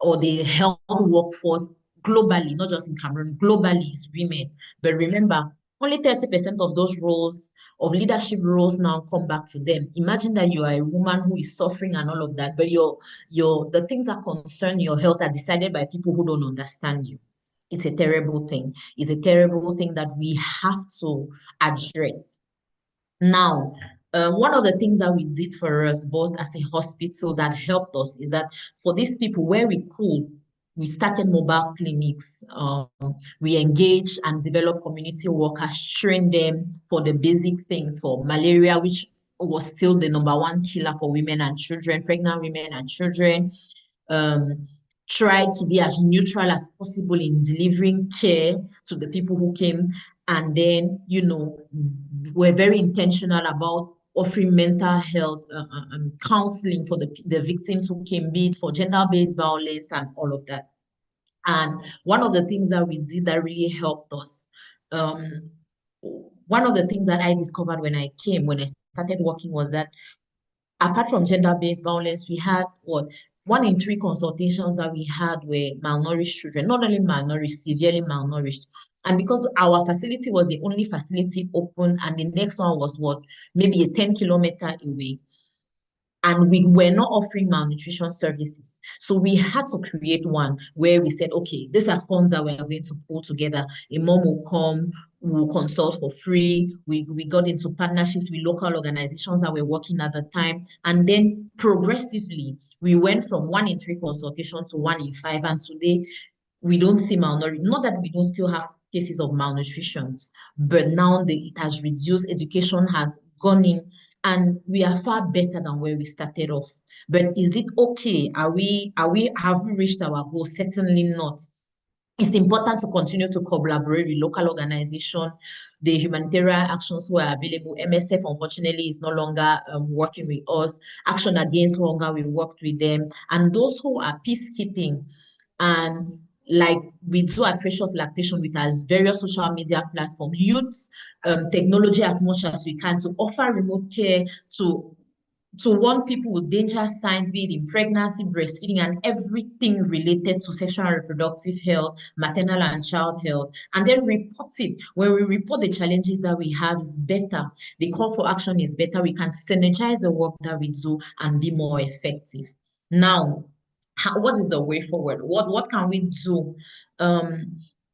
Speaker 5: or the health workforce globally, not just in Cameroon, globally is women. But remember, only 30% of those roles, of leadership roles now come back to them. Imagine that you are a woman who is suffering and all of that, but the things that concern your health are decided by people who don't understand you. It's a terrible thing. It's a terrible thing that we have to address. Now, one of the things that we did for us, both as a hospital, that helped us is that for these people, where we could, we started mobile clinics. We engaged and developed community workers, trained them for the basic things for malaria, which was still the #1 killer for women and children, pregnant women and children. Tried to be as neutral as possible in delivering care to the people who came. And then, we're very intentional about offering mental health counseling for the victims who came, be it for gender-based violence and all of that. And one of the things that we did that really helped us, one of the things that I discovered when I started working was that apart from gender-based violence, we had 1 in 3 consultations that we had were malnourished children, not only malnourished, severely malnourished. And because our facility was the only facility open and the next one was maybe a 10-kilometer away, and we were not offering malnutrition services. So we had to create one where we said, okay, these are funds that we're going to pull together. A mom will come, we'll consult for free. We got into partnerships with local organizations that were working at the time. And then progressively, we went from 1 in 3 consultations to 1 in 5. And today, we don't see malnourishment. Not that we don't still have cases of malnutrition, but now it has reduced, education has gone in, and we are far better than where we started off. But is it okay? Have we reached our goal? Certainly not. It's important to continue to collaborate with local organizations, the humanitarian actions who are available. MSF, unfortunately, is no longer working with us. Action Against Hunger, we worked with them. And those who are peacekeeping, and like we do at Precious Lactation with our various social media platforms, use technology as much as we can to offer remote care, to warn people with danger signs, be it in pregnancy, breastfeeding, and everything related to sexual and reproductive health, maternal and child health, and then report it. When we report the challenges that we have, is better. The call for action is better. We can synergize the work that we do and be more effective. Now, what is the way forward? What can we do?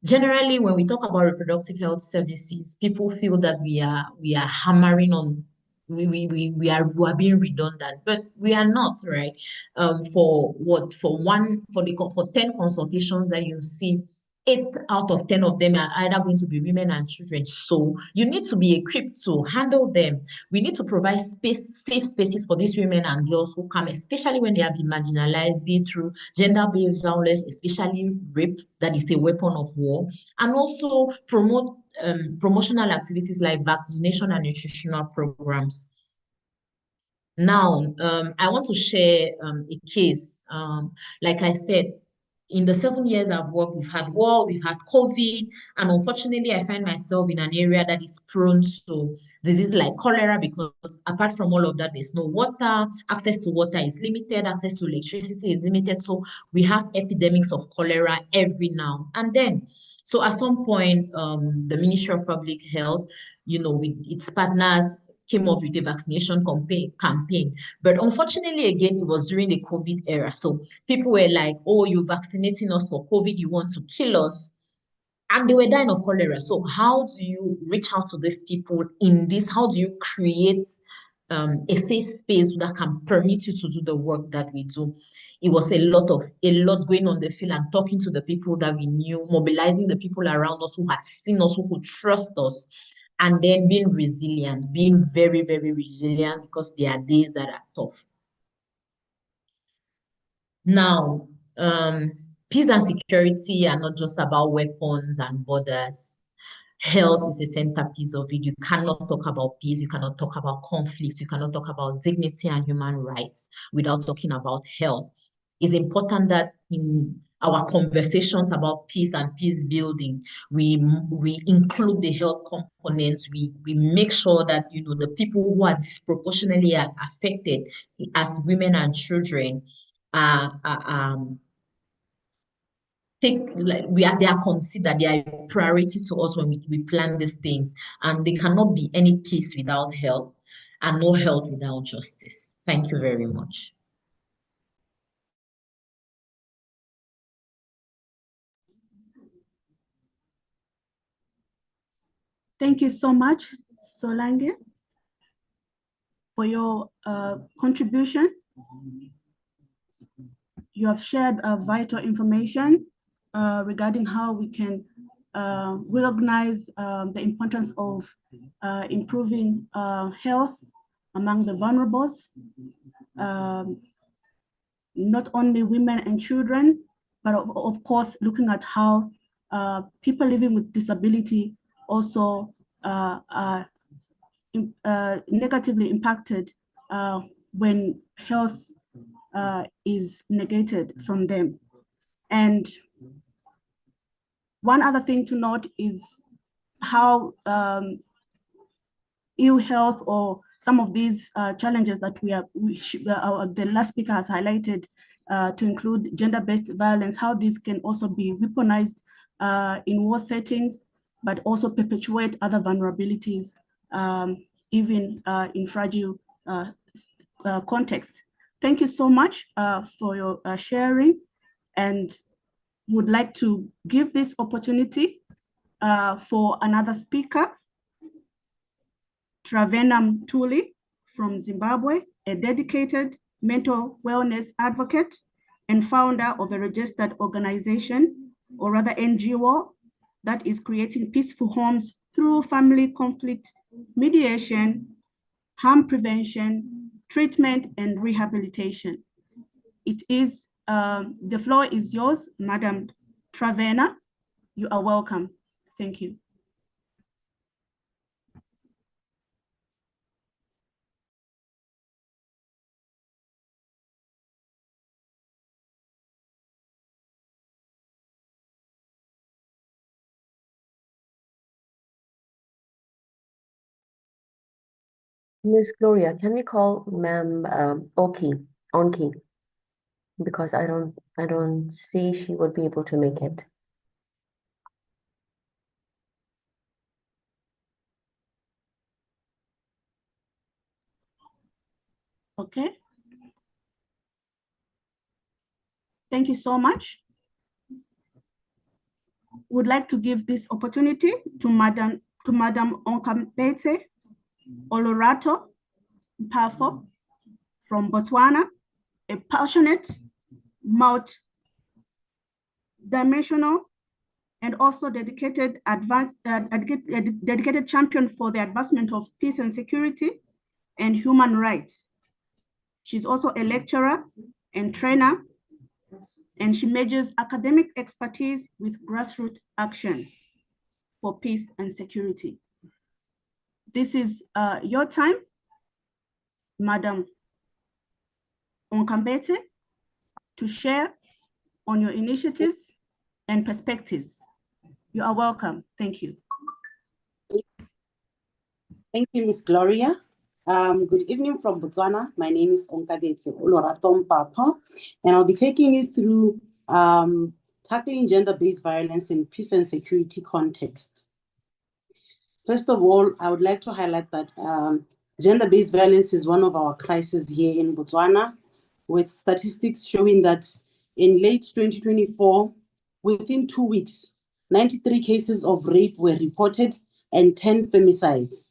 Speaker 5: Generally, when we talk about reproductive health services, people feel that we are hammering on, we are being redundant, but we are not, right? For 10 consultations that you see, 8 out of 10 of them are either going to be women and children. So you need to be equipped to handle them. We need to provide safe spaces for these women and girls who come, especially when they have been marginalized, be it through gender-based violence, especially rape, that is a weapon of war, and also promote promotional activities like vaccination and nutritional programs. Now, I want to share a case. Like I said, in the 7 years I've worked, we've had war, we've had COVID, and unfortunately, I find myself in an area that is prone to diseases like cholera, because apart from all of that, there's no water, access to water is limited, access to electricity is limited. So we have epidemics of cholera every now and then. So at some point, the Ministry of Public Health, with its partners, came up with a vaccination campaign. But unfortunately, again, it was during the COVID era. So people were like, oh, you're vaccinating us for COVID, you want to kill us. And they were dying of cholera. So how do you reach out to these people in this? How do you create a safe space that can permit you to do the work that we do? It was a lot going on the field and talking to the people that we knew, mobilizing the people around us who had seen us, who could trust us, and then being resilient, being very, very resilient, because there are days that are tough. Now, peace and security are not just about weapons and borders. Health is a centerpiece of it. You cannot talk about peace, you cannot talk about conflict, you cannot talk about dignity and human rights without talking about health. It's important that in our conversations about peace and peace building, we include the health components. We make sure that the people who are disproportionately affected as women and children they are considered, they are a priority to us when we plan these things. And there cannot be any peace without health, and no health without justice. Thank you very much.
Speaker 2: Thank you so much, Solange, for your contribution. You have shared vital information regarding how we can recognize the importance of improving health among the vulnerables, not only women and children, but of course, looking at how people living with disability also are negatively impacted when health is negated from them. And one other thing to note is how ill health or some of these challenges that the last speaker has highlighted, to include gender-based violence, how these can also be weaponized in war settings, but also perpetuate other vulnerabilities, even in fragile contexts. Thank you so much for your sharing, and would like to give this opportunity for another speaker, Travena Ntuli from Zimbabwe, a dedicated mental wellness advocate and founder of a registered organization, or rather NGO, that is creating peaceful homes through family conflict mediation, harm prevention, treatment, and rehabilitation. It is, the floor is yours, Madam Travena. You are welcome. Thank you.
Speaker 1: Miss Gloria, can we call Ma'am Onki? Because I don't see she would be able to make it.
Speaker 2: Okay. Thank you so much. Would like to give this opportunity to Madam Onkabetse Olorato Mpapho from Botswana, a passionate, multi-dimensional and also dedicated champion for the advancement of peace and security and human rights. She's also a lecturer and trainer, and she measures academic expertise with grassroots action for peace and security. This is your time, Madam Onkabetse, to share on your initiatives and perspectives. You are welcome. Thank you.
Speaker 6: Thank you, Ms. Gloria. Good evening from Botswana. My name is Onkabetse, Olorato Mpapho, and I'll be taking you through tackling gender-based violence in peace and security contexts. First of all, I would like to highlight that gender-based violence is one of our crises here in Botswana, with statistics showing that in late 2024, within 2 weeks, 93 cases of rape were reported and 10 femicides.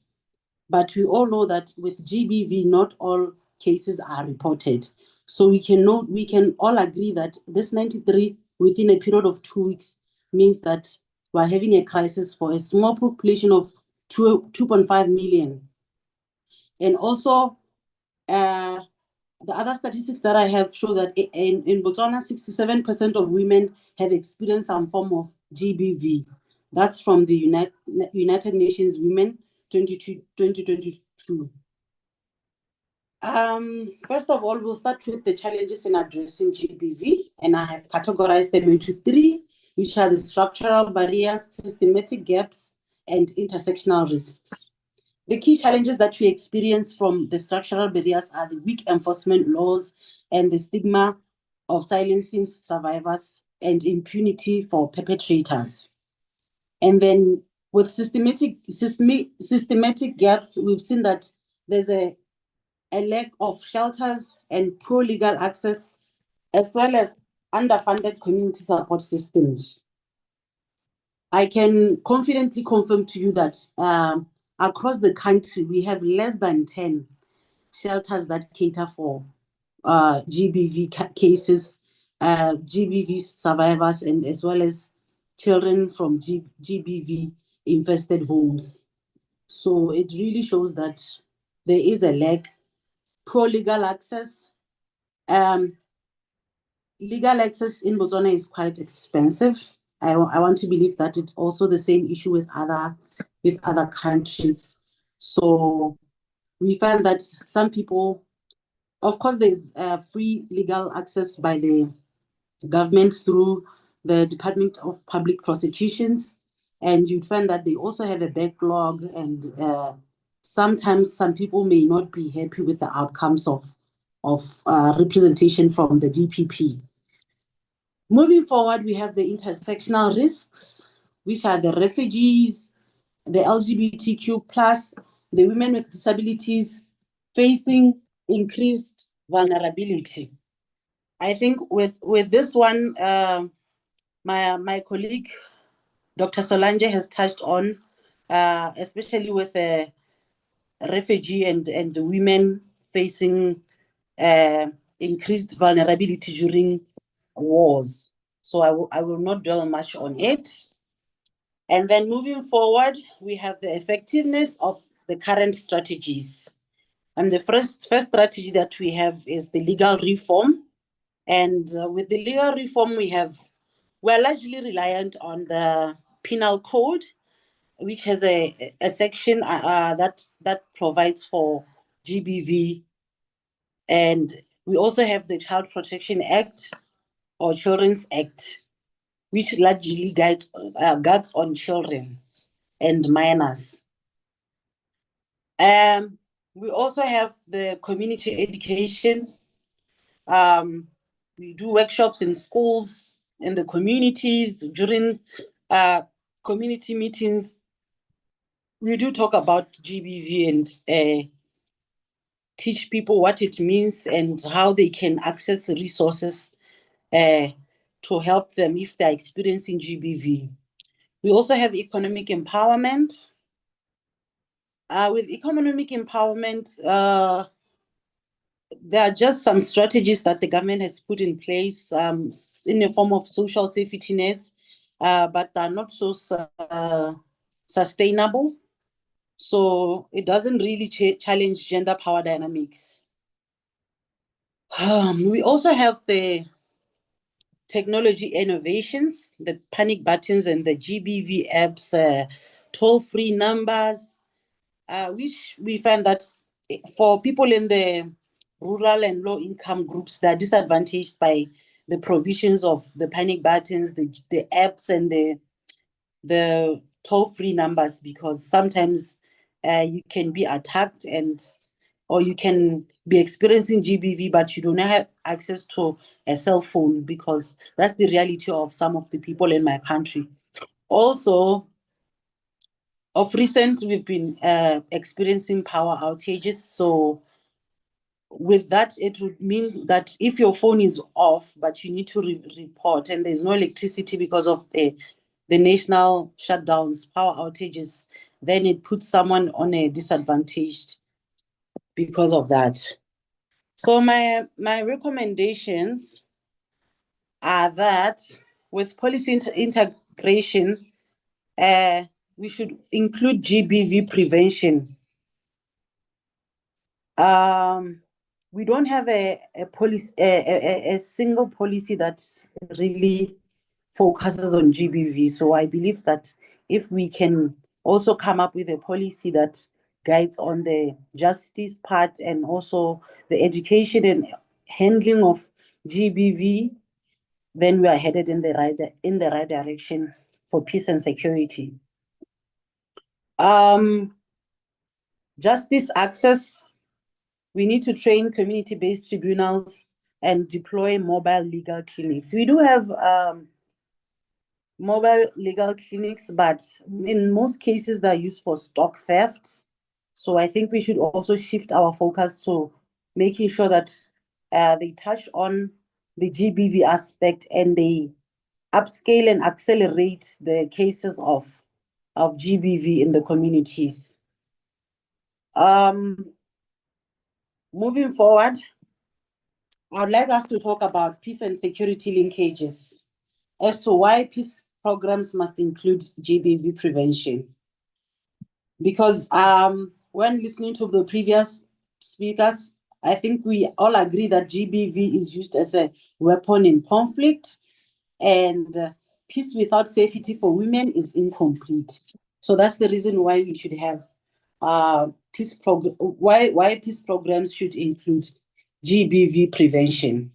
Speaker 6: But we all know that with GBV, not all cases are reported. So we can all agree that this 93 within a period of 2 weeks means that we're having a crisis for a small population of 2.5 million. And also, the other statistics that I have show that in Botswana, 67% of women have experienced some form of GBV. That's from the United Nations Women 2022. First of all, we'll start with the challenges in addressing GBV, and I have categorized them into 3, which are the structural barriers, systematic gaps, and intersectional risks. The key challenges that we experience from the structural barriers are the weak enforcement laws and the stigma of silencing survivors and impunity for perpetrators. And then with systematic gaps, we've seen that there's a lack of shelters and poor legal access, as well as underfunded community support systems. I can confidently confirm to you that across the country, we have less than 10 shelters that cater for GBV cases, GBV survivors, and as well as children from GBV infested homes. So it really shows that there is a lack, poor legal access. Legal access in Botswana is quite expensive. I want to believe that it's also the same issue with other countries. So we find that some people, of course, there's free legal access by the government through the Department of Public Prosecutions, and you'd find that they also have a backlog, and sometimes some people may not be happy with the outcomes of representation from the DPP. Moving forward, we have the intersectional risks, which are the refugees, the LGBTQ+, the women with disabilities facing increased vulnerability. I think with this one, my colleague, Dr. Solange, has touched on, especially with the refugee and women facing increased vulnerability during wars. So I will not dwell much on it. And then moving forward, we have the effectiveness of the current strategies. And the first strategy that we have is the legal reform. And with the legal reform, we're largely reliant on the penal code, which has a section that provides for GBV. And we also have the Child Protection Act or Children's Act, which largely guards on children and minors. We also have the community education. We do workshops in schools, in the communities, during community meetings. We do talk about GBV and teach people what it means and how they can access resources to help them if they're experiencing GBV. We also have economic empowerment. With economic empowerment, there are just some strategies that the government has put in place in the form of social safety nets but they're not so sustainable. So it doesn't really challenge gender power dynamics. We also have the technology innovations, the panic buttons and the GBV apps, toll-free numbers, which we find that for people in the rural and low-income groups that are disadvantaged by the provisions of the panic buttons, the apps, and the toll-free numbers, because sometimes you can be attacked or you can be experiencing GBV, but you do not have access to a cell phone, because that's the reality of some of the people in my country. Also, of recent, we've been experiencing power outages. So with that, it would mean that if your phone is off, but you need to report and there's no electricity because of the national shutdowns, power outages, then it puts someone on a disadvantaged because of that. So my recommendations are that with policy integration, we should include GBV prevention. We don't have a policy, a single policy that really focuses on GBV. So I believe that if we can also come up with a policy that guides on the justice part and also the education and handling of GBV, then we are headed in the right direction for peace and security. Justice access. We need to train community-based tribunals and deploy mobile legal clinics. We do have mobile legal clinics, but in most cases they're used for stock thefts. So I think we should also shift our focus to making sure that they touch on the GBV aspect and they upscale and accelerate the cases of GBV in the communities. Moving forward, I would like us to talk about peace and security linkages as to why peace programs must include GBV prevention. Because when listening to the previous speakers, I think we all agree that GBV is used as a weapon in conflict, and peace without safety for women is incomplete. So that's the reason why we should have why peace programs should include GBV prevention.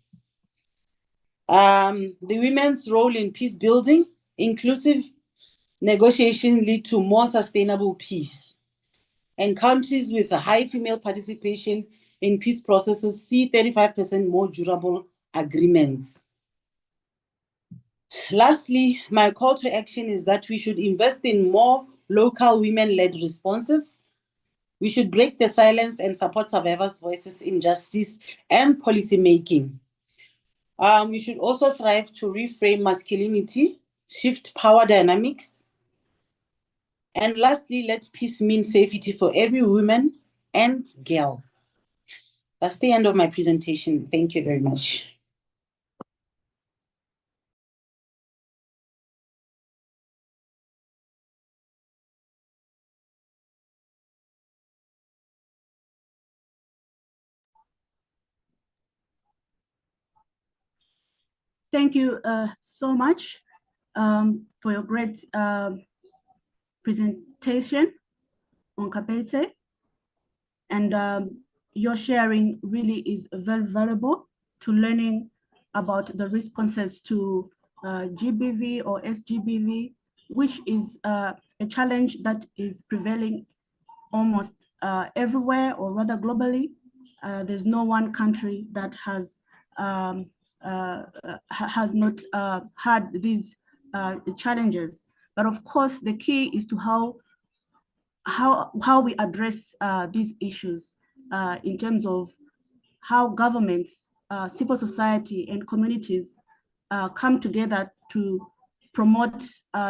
Speaker 6: The women's role in peace building, inclusive negotiation lead to more sustainable peace. And countries with a high female participation in peace processes see 35% more durable agreements. Lastly, my call to action is that we should invest in more local women-led responses. We should break the silence and support survivors' voices in justice and policy making. We should also strive to reframe masculinity, shift power dynamics. And lastly, let peace mean safety for every woman and girl. That's the end of my presentation. Thank you very much.
Speaker 2: Thank you so much for your great presentation, Onkabetse. And your sharing really is very valuable to learning about the responses to GBV or SGBV, which is a challenge that is prevailing almost everywhere, or rather globally. There's no one country that has not had these challenges. But of course, the key is to how we address these issues in terms of how governments, civil society, and communities come together to promote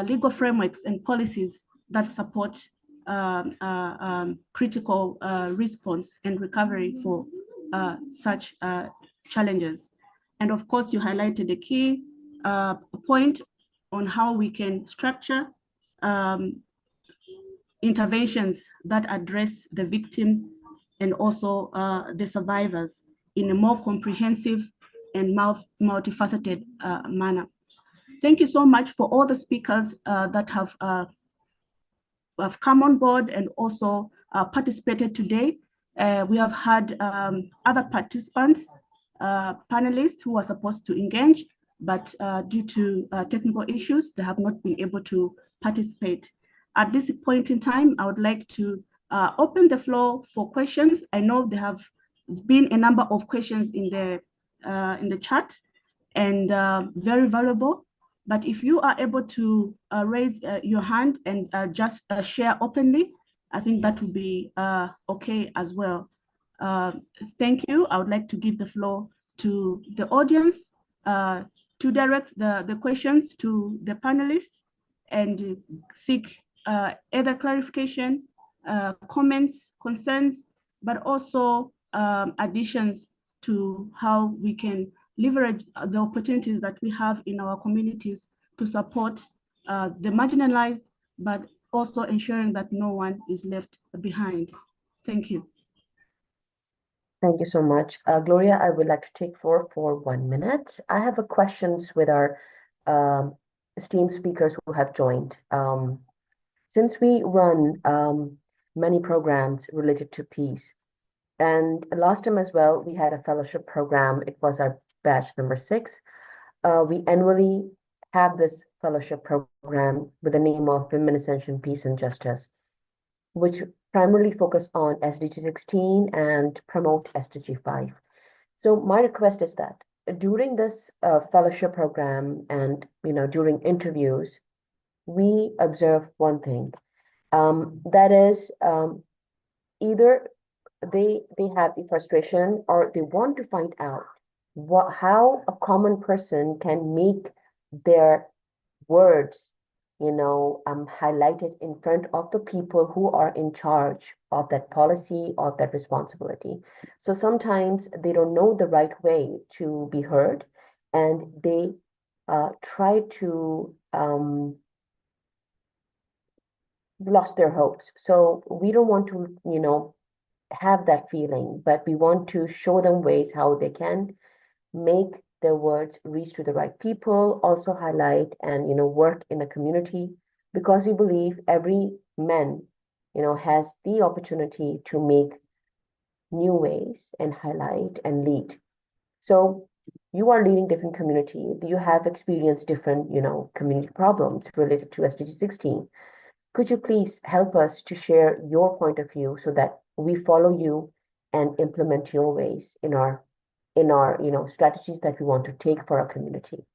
Speaker 2: legal frameworks and policies that support critical response and recovery for such challenges. And of course, you highlighted a key point on how we can structure interventions that address the victims and also the survivors in a more comprehensive and multifaceted manner. Thank you so much for all the speakers that have come on board and also participated today. We have had other participants, panelists who are supposed to engage, but due to technical issues, they have not been able to participate. At this point in time, I would like to open the floor for questions. I know there have been a number of questions in the chat and very valuable. But if you are able to raise your hand and just share openly, I think that would be okay as well. Thank you. I would like to give the floor to the audience to direct the questions to the panelists and seek either clarification, comments, concerns, but also additions to how we can leverage the opportunities that we have in our communities to support the marginalized, but also ensuring that no one is left behind. Thank you.
Speaker 1: Thank you so much. Gloria, I would like to take floor for 1 minute. I have a questions with our esteemed speakers who have joined. Since we run many programs related to peace, and last time as well, we had a fellowship program. It was our batch number 6. We annually have this fellowship program with the name of Women, Ascension, Peace and Justice, which primarily focus on SDG 16 and promote SDG 5. So my request is that during this fellowship program and during interviews, we observe one thing. That is either they have the frustration or they want to find out how a common person can make their words highlighted in front of the people who are in charge of that policy, of that responsibility. So sometimes they don't know the right way to be heard, and they try to lost their hopes. So we don't want to, have that feeling, but we want to show them ways how they can make their words reach to the right people, also highlight and, work in a community, because we believe every man, has the opportunity to make new ways and highlight and lead. So you are leading different community. You have experienced different, community problems related to SDG 16. Could you please help us to share your point of view so that we follow you and implement your ways in our strategies that we want to take for our community?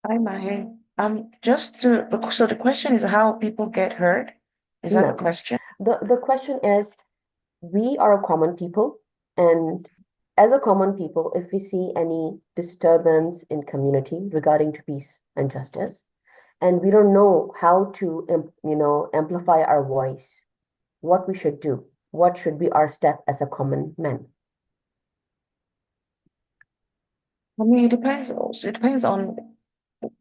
Speaker 4: Hi, Mahe. So the question is how people get heard? Is that the
Speaker 1: No.
Speaker 4: question?
Speaker 1: The question is, we are a common people, and as a common people, if we see any disturbance in community regarding to peace and justice, and we don't know how to amplify our voice, what we should do, what should be our step as a common man?
Speaker 4: I mean, it depends also. It depends on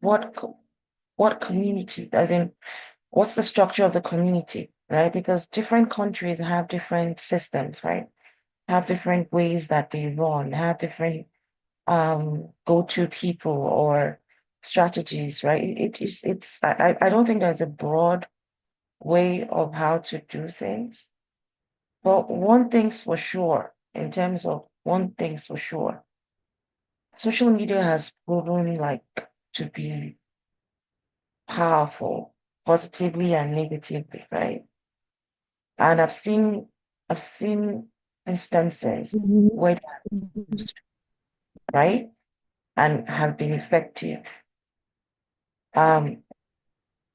Speaker 4: what community, as in what's the structure of the community, right? Because different countries have different systems, right? Have different ways that they run, have different go-to people or strategies, right? I don't think there's a broad way of how to do things. But one thing's for sure, social media has proven to be powerful, positively and negatively, right? And I've seen instances where they have used, right, and have been effective.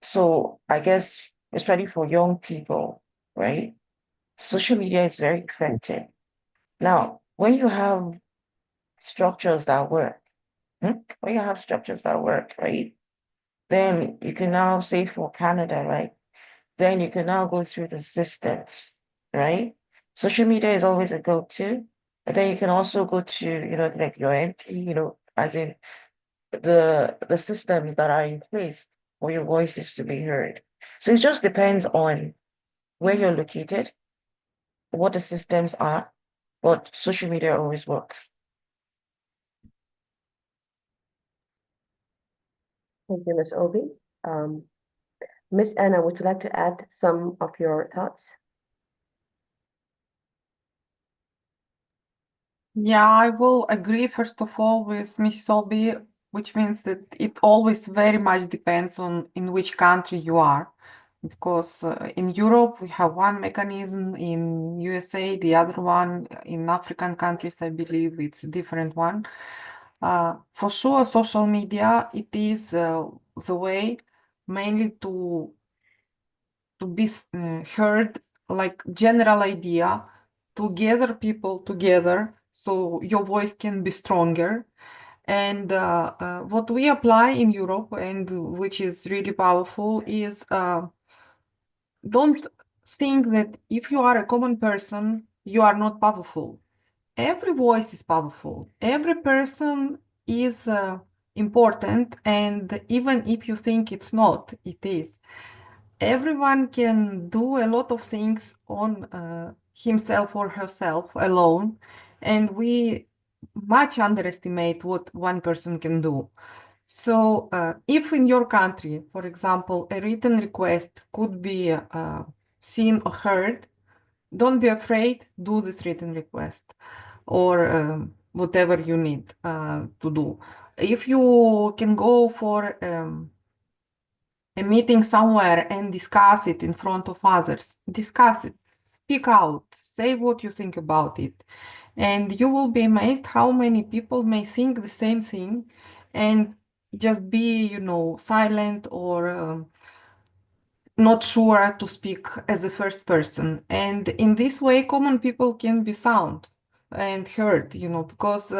Speaker 4: So I guess especially for young people, right, social media is very effective. Now, when you have structures that work, when you have structures that work, right, then you can now say for Canada, right, then you can now go through the systems, right? Social media is always a go-to, but then you can also go to, like your MP, as in the systems that are in place for your voices to be heard. So it just depends on where you're located, what the systems are, but social media always works.
Speaker 1: Thank you, Ms. Obie. Ms. Anna, would you like to add some of your thoughts?
Speaker 3: Yeah, I will agree first of all with Miss Obie, which means that it always very much depends on in which country you are. Because in Europe we have one mechanism, in USA the other one, in African countries I believe it's a different one. For sure, social media, it is the way mainly to be heard, like general idea, to gather people together so your voice can be stronger. And what we apply in Europe, and which is really powerful, is don't think that if you are a common person, you are not powerful. Every voice is powerful. Every person is important, and even if you think it's not, it is. Everyone can do a lot of things on himself or herself alone, and we much underestimate what one person can do. So if in your country, for example, a written request could be seen or heard, don't be afraid, do this written request or whatever you need to do. If you can go for a meeting somewhere and discuss it in front of others, discuss it, speak out, say what you think about it. And you will be amazed how many people may think the same thing and just be, silent or not sure to speak as a first person. And in this way, common people can be sound and heard, because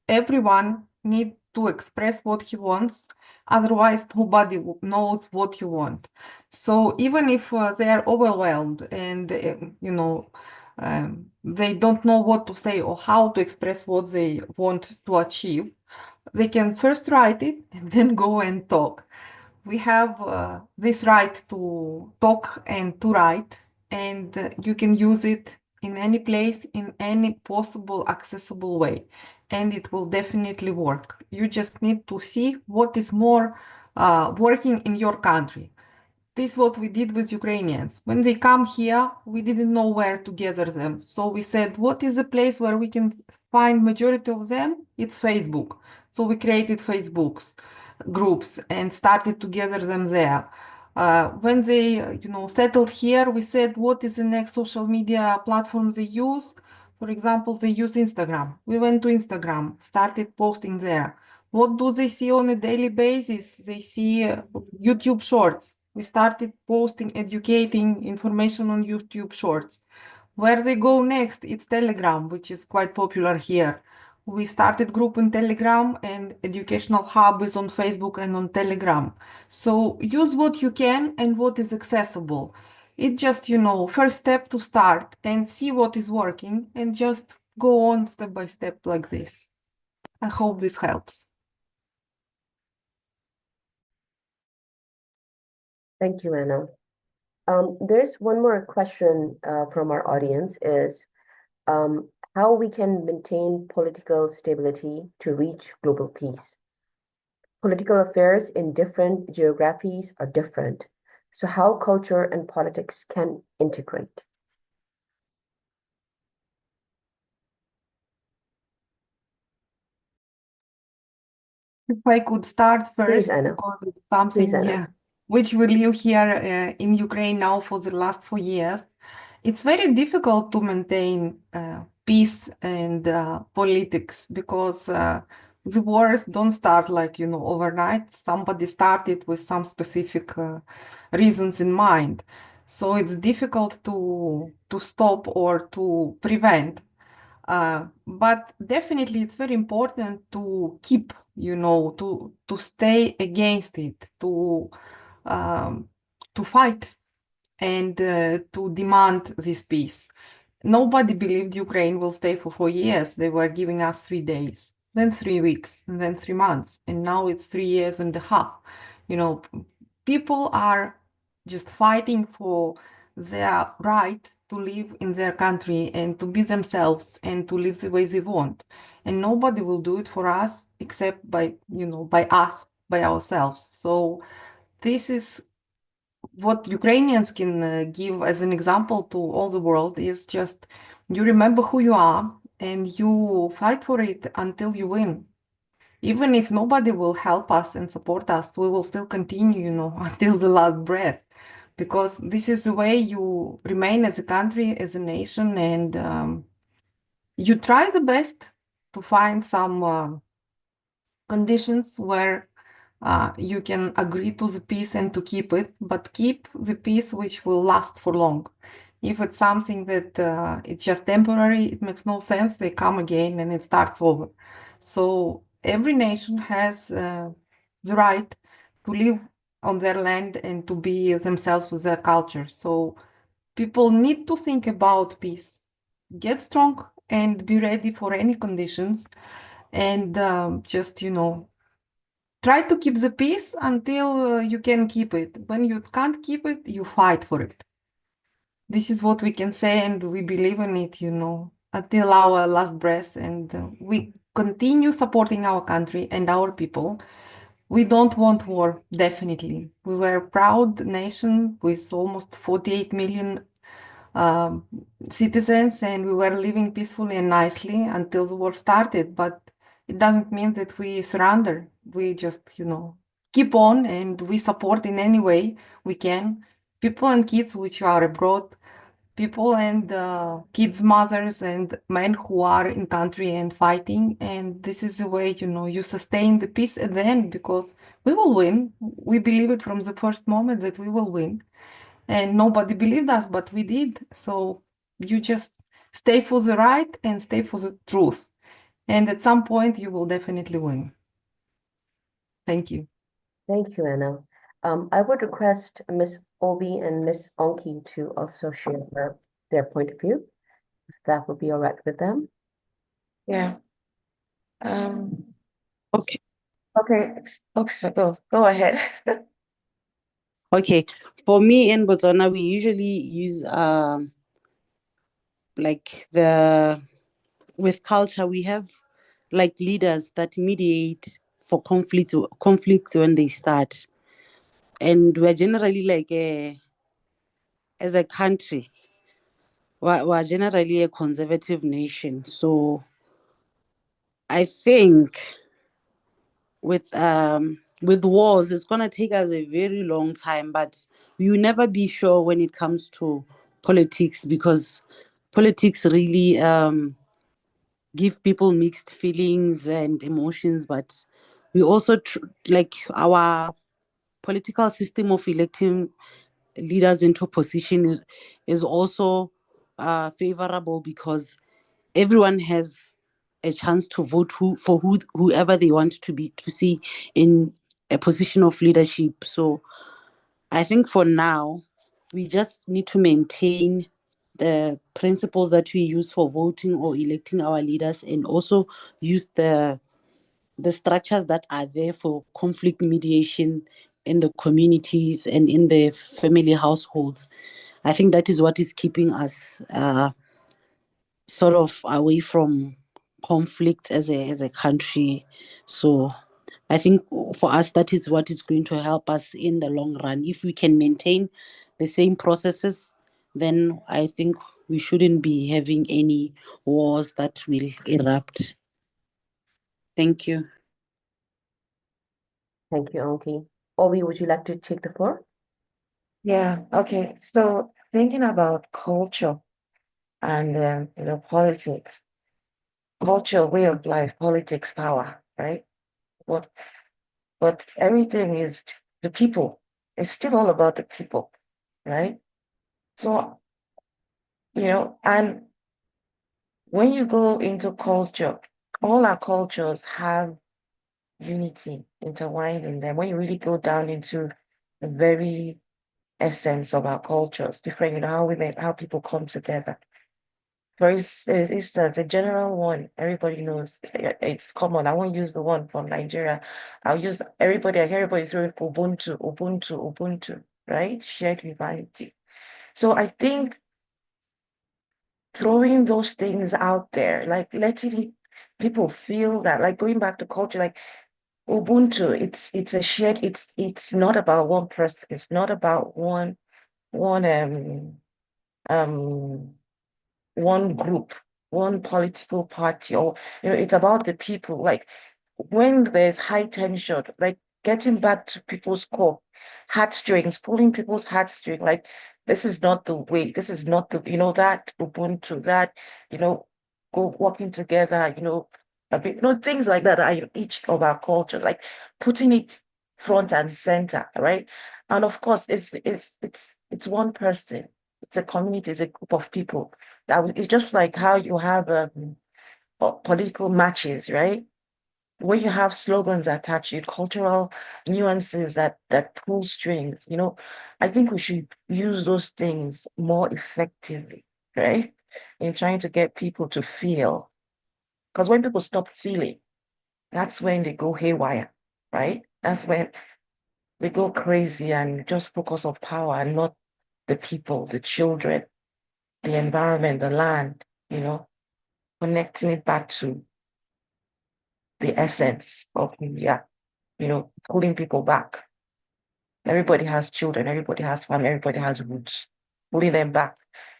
Speaker 3: everyone need to express what he wants. Otherwise, nobody knows what you want. So even if they are overwhelmed and, they don't know what to say or how to express what they want to achieve, they can first write it and then go and talk. We have this right to talk and to write, and you can use it in any place, in any possible accessible way, and it will definitely work. You just need to see what is more working in your country. This is what we did with Ukrainians. When they come here, we didn't know where to gather them. So we said, what is the place where we can find majority of them? It's Facebook. So we created Facebooks groups and started to gather them there. When they, settled here, we said, what is the next social media platform they use? For example, they use Instagram. We went to Instagram, started posting there. What do they see on a daily basis? They see YouTube Shorts. We started posting, educating information on YouTube Shorts. Where they go next, it's Telegram, which is quite popular here. We started group in Telegram, and educational hub is on Facebook and on Telegram. So use what you can and what is accessible. It just, first step to start and see what is working and just go on step by step like this. I hope this helps.
Speaker 1: Thank you, Anna. There's one more question from our audience is how we can maintain political stability to reach global peace. Political affairs in different geographies are different. So how culture and politics can integrate?
Speaker 3: If I could start
Speaker 1: Please,
Speaker 3: first,
Speaker 1: Anna.
Speaker 3: because it's
Speaker 1: Please,
Speaker 3: something,
Speaker 1: Anna.
Speaker 3: which we live here in Ukraine now for the last 4 years. It's very difficult to maintain peace and politics because the wars don't start like, overnight. Somebody started with some specific reasons in mind. So it's difficult to stop or to prevent. But definitely it's very important to keep, to stay against it, to fight and to demand this peace. Nobody believed Ukraine will stay for 4 years. They were giving us 3 days, then 3 weeks, and then 3 months, and now it's 3 years and a half. People are just fighting for their right to live in their country and to be themselves and to live the way they want. And nobody will do it for us except by us, by ourselves. So this is what Ukrainians can give as an example to all the world is just you remember who you are and you fight for it until you win. Even if nobody will help us and support us, we will still continue, until the last breath, because this is the way you remain as a country, as a nation, and you try the best to find some conditions where you can agree to the peace and to keep it, but keep the peace which will last for long. If it's something that it's just temporary, it makes no sense. They come again and it starts over. So every nation has the right to live on their land and to be themselves with their culture. So people need to think about peace, get strong and be ready for any conditions, and just, try to keep the peace until you can keep it. When you can't keep it, you fight for it. This is what we can say, and we believe in it, until our last breath. And we continue supporting our country and our people. We don't want war, definitely. We were a proud nation with almost 48 million citizens, and we were living peacefully and nicely until the war started. But it doesn't mean that we surrender. We just, keep on, and we support in any way we can people and kids which are abroad, people and kids' mothers and men who are in country and fighting. And this is the way, you sustain the peace at the end, because we will win. We believe it from the first moment that we will win. And nobody believed us, but we did. So you just stay for the right and stay for the truth. And at some point, you will definitely win. Thank you.
Speaker 1: Thank you, Anna. I would request Miss Obie and Miss Onki to also share their point of view, if that would be all right with them.
Speaker 4: Yeah.
Speaker 6: Okay.
Speaker 4: Okay. So go ahead.
Speaker 6: Okay. For me in Botswana, we usually use like with culture, we have like leaders that mediate for conflicts when they start. And we're generally like as a country, we're generally a conservative nation. So I think with wars, it's gonna take us a very long time, but we will never be sure when it comes to politics, because politics really give people mixed feelings and emotions. But we also like our political system of electing leaders into position is also favorable, because everyone has a chance to vote whoever they want to see in a position of leadership. So I think for now, we just need to maintain the principles that we use for voting or electing our leaders, and also use the structures that are there for conflict mediation in the communities and in the family households. I think that is what is keeping us sort of away from conflict as a country. So I think for us, that is what is going to help us in the long run. If we can maintain the same processes, then I think we shouldn't be having any wars that will erupt. Thank you.
Speaker 1: Thank you, Onki. Obie, would you like to take the floor?
Speaker 4: Yeah. Okay. So thinking about culture and politics, culture, way of life, politics, power, right? But everything is the people. It's still all about the people, right? So, and when you go into culture, all our cultures have unity intertwined in them. When you really go down into the very essence of our cultures, different, how people come together. For instance, a general one, everybody knows, it's common. I won't use the one from Nigeria. I'll use everybody, I hear everybody throwing Ubuntu, Ubuntu, Ubuntu, right? Shared humanity. So I think throwing those things out there, like letting people feel that, like going back to culture, like Ubuntu, it's a shared, it's not about one person, it's not about one one group, one political party, or it's about the people. Like when there's high tension, like getting back to people's core heartstrings, pulling people's heartstrings, like this is not the way, this is not the, that Ubuntu, that, go working together, a bit, things like that are in each of our culture, like putting it front and center, right? And of course, it's one person, it's a community, it's a group of people. It's just like how you have political matches, right? Where you have slogans attached to it, cultural nuances that pull strings, I think we should use those things more effectively, right? In trying to get people to feel. Because when people stop feeling, that's when they go haywire, right? That's when they go crazy and just focus on power and not the people, the children, the environment, the land, connecting it back to the essence of India, pulling people back. Everybody has children, everybody has family, everybody has roots, pulling them back.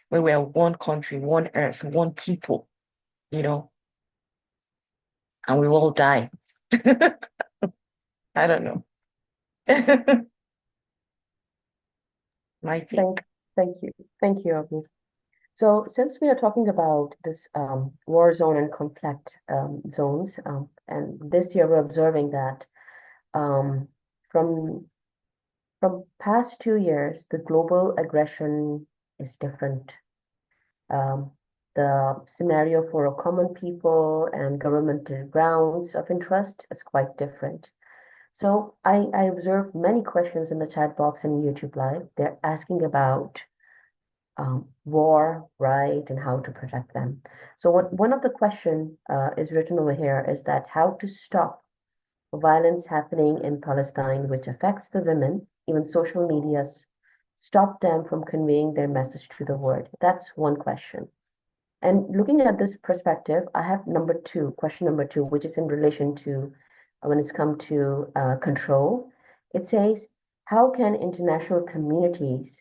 Speaker 4: When we're one country, one earth, one people, and we all die. I don't know. Mighty.
Speaker 1: Thank you, Obie. So since we are talking about this war zone and conflict zones, and this year we're observing that um, from past 2 years, the global aggression is different. The scenario for a common people and governmental grounds of interest is quite different. So I observed many questions in the chat box and YouTube Live. They're asking about war, right, and how to protect them. So one of the question is written over here is that how to stop violence happening in Palestine, which affects the women, even social medias stop them from conveying their message to the world. That's one question. And looking at this perspective, I have question number two, which is in relation to when it's come to control. It says, how can international communities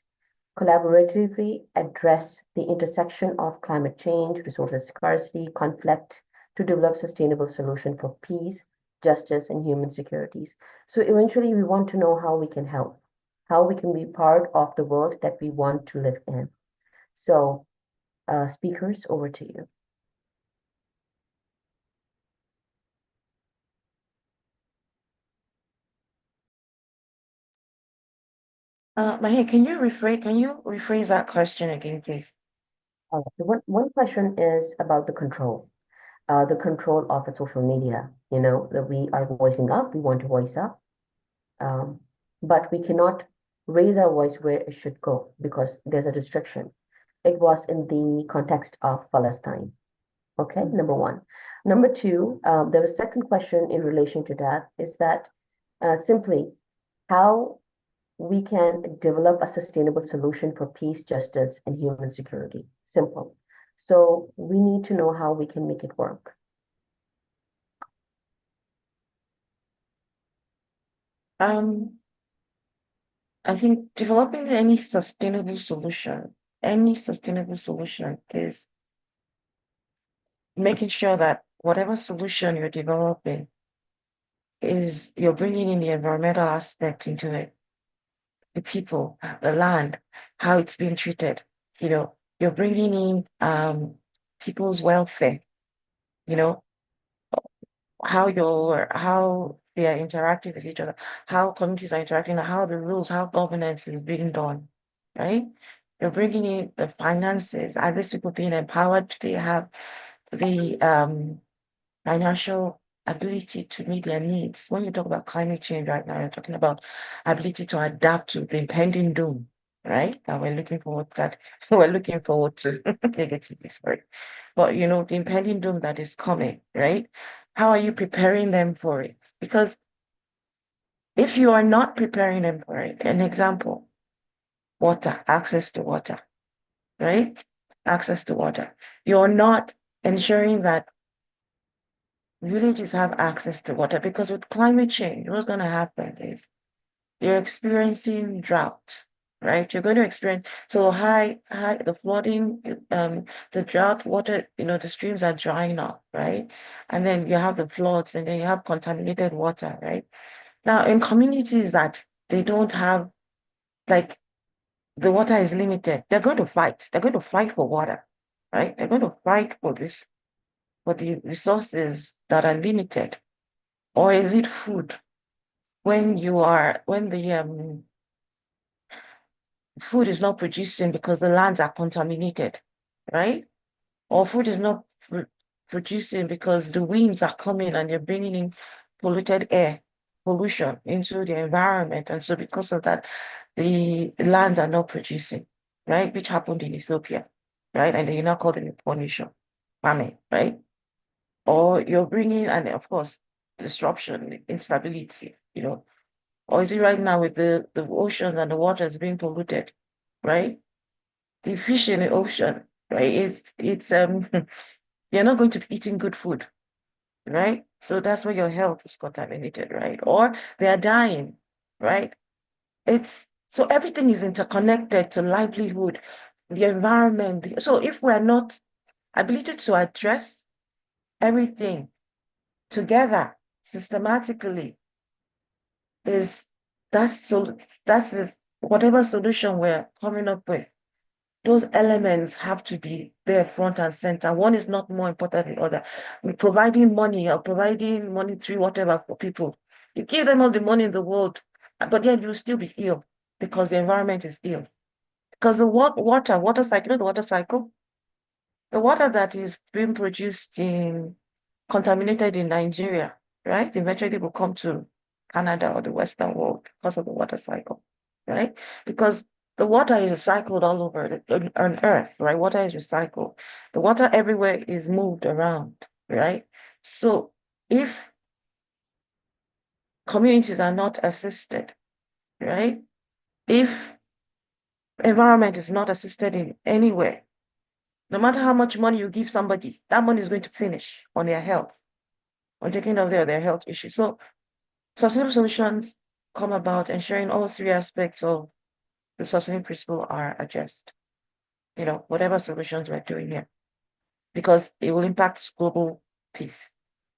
Speaker 1: collaboratively address the intersection of climate change, resources scarcity, conflict to develop sustainable solution for peace, justice, and human securities? So eventually we want to know how we can help, how we can be part of the world that we want to live in. So speakers, over to you.
Speaker 4: Mahe, can you rephrase that question again, please?
Speaker 1: One question is about the control of the social media, that we are voicing up, we want to voice up, but we cannot raise our voice where it should go because there's a restriction. It was in the context of Palestine. Okay, number one. Number two, there was a second question in relation to that, is that simply how we can develop a sustainable solution for peace, justice, and human security. Simple. So we need to know how we can make it work.
Speaker 4: I think developing any sustainable solution is making sure that whatever solution you're developing is you're bringing in the environmental aspect into it, the people, the land, how it's being treated. You're bringing in people's welfare, how they are interacting with each other, how communities are interacting, how the rules, how governance is being done, right? You're bringing in the finances. Are these people being empowered? Do they have the financial ability to meet their needs. When you talk about climate change right now, you're talking about ability to adapt to the impending doom, right? And we're looking forward to negatively, sorry. But you know, the impending doom that is coming, right? How are you preparing them for it? Because if you are not preparing them for it, an example, water, access to water, right? Access to water. You're not ensuring that villages have access to water, because with climate change, what's going to happen is you're experiencing drought, right? You're going to experience the flooding, the drought, water, the streams are drying up, right? And then you have the floods, and then you have contaminated water, right? Now, in communities that they don't have, like, the water is limited, they're going to fight. They're going to fight for water, right? They're going to fight for the resources that are limited. Or is it food? When the food is not producing because the lands are contaminated, right? Or food is not producing because the winds are coming and they're bringing in polluted air, pollution into the environment. And so because of that, the lands are not producing, right? Which happened in Ethiopia, right? And then you're not called it a nation, farming, right? Or you're bringing, and of course, disruption, instability, or is it right now with the oceans and the waters being polluted, right? The fish in the ocean, right? It's you're not going to be eating good food, right? So that's where your health is contaminated, right? Or they are dying, right? So everything is interconnected to livelihood, the environment. So if we're not ability to address everything together systematically, that's whatever solution we're coming up with, those elements have to be there front and center. One is not more important than the other. Providing money or providing monetary whatever for people, you give them all the money in the world, but then you'll still be ill because the environment is ill. Because the water cycle, the water cycle, the water that is being produced contaminated in Nigeria, right? Eventually will come to Canada or the Western world because of the water cycle, right? Because the water is recycled all over on Earth, right? Water is recycled. The water everywhere is moved around, right? So if communities are not assisted, right? If environment is not assisted in any way, no matter how much money you give somebody, that money is going to finish on their health, on taking care of their health issues. So sustainable solutions come about ensuring all three aspects of the sustainable principle are addressed. Whatever solutions we're doing here, because it will impact global peace.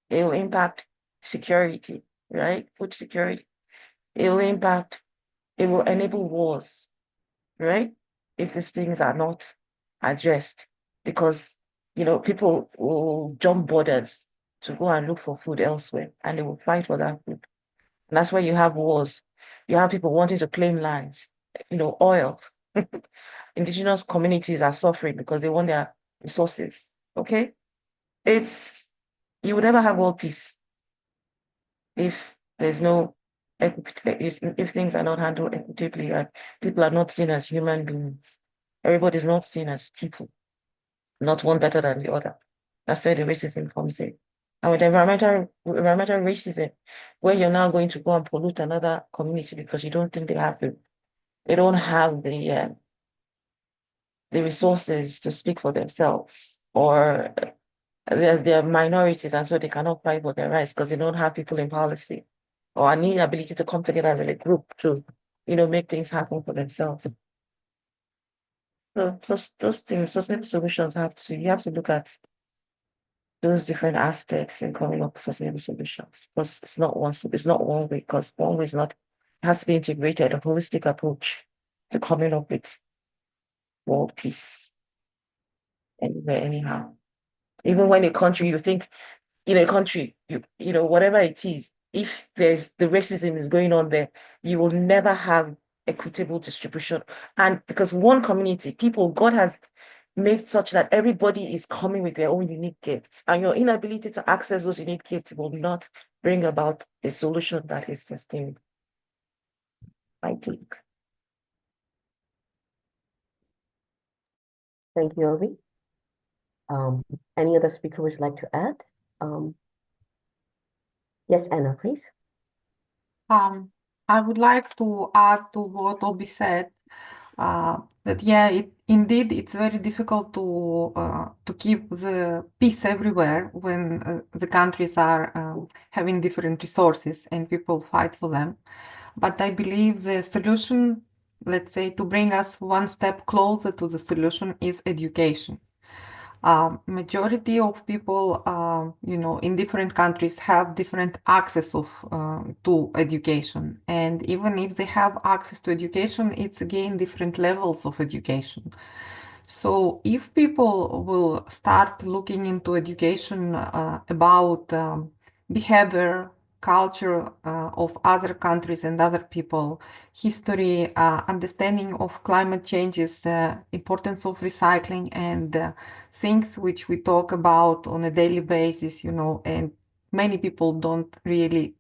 Speaker 4: It will impact security, right? Food security. It will enable wars, right? If these things are not addressed, because, people will jump borders to go and look for food elsewhere, and they will fight for that food. And that's why you have wars. You have people wanting to claim lands, oil. Indigenous communities are suffering because they want their resources. Okay? You would never have world peace if there's no if things are not handled equitably and people are not seen as human beings. Everybody's not seen as people, not one better than the other. That's where the racism comes in. And with environmental racism, where you're now going to go and pollute another community because you don't think they don't have the resources to speak for themselves, or they're minorities and so they cannot fight for their rights because they don't have people in policy or any ability to come together as a group to, make things happen for themselves. So those things, sustainable solutions you have to look at those different aspects in coming up with sustainable solutions, because it's not one way, because one way is not, it has to be integrated, a holistic approach to coming up with world peace anywhere, anyhow. Even when a country, you think in a country, whatever it is, if there's the racism is going on there, you will never have equitable distribution. And because one community, God has make such that everybody is coming with their own unique gifts, and your inability to access those unique gifts will not bring about a solution that is sustainable, I think.
Speaker 1: Thank you, Obie. Any other speaker would like to add? Yes, Anna, please.
Speaker 3: I would like to add to what Obie said, that yeah, indeed it's very difficult to keep the peace everywhere when the countries are having different resources and people fight for them. But I believe the solution, let's say, to bring us one step closer to the solution is education. Majority of people, in different countries have different access to education. And even if they have access to education, it's again different levels of education. So if people will start looking into education about behavior, culture of other countries and other people, history, understanding of climate changes, importance of recycling, and things which we talk about on a daily basis, and many people don't really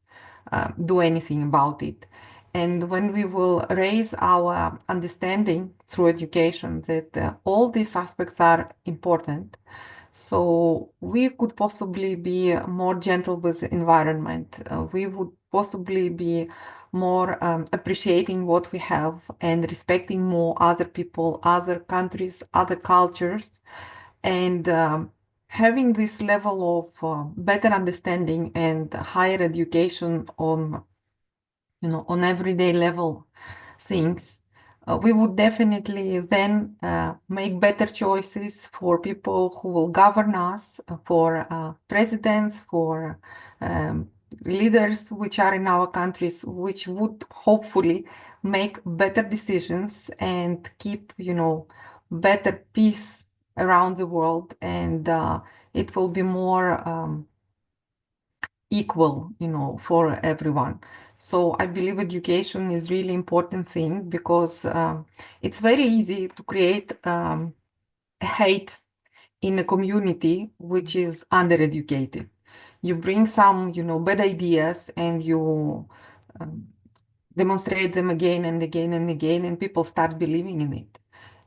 Speaker 3: do anything about it. And when we will raise our understanding through education that all these aspects are important, so we could possibly be more gentle with the environment. We would possibly be more appreciating what we have and respecting more other people, other countries, other cultures, and having this level of better understanding and higher education on everyday level things, we would definitely then make better choices for people who will govern us, for presidents, for leaders which are in our countries, which would hopefully make better decisions and keep, better peace around the world, and it will be more equal, for everyone. So I believe education is really important thing because it's very easy to create a hate in a community which is undereducated. You bring some, bad ideas and you demonstrate them again and again and again, and people start believing in it.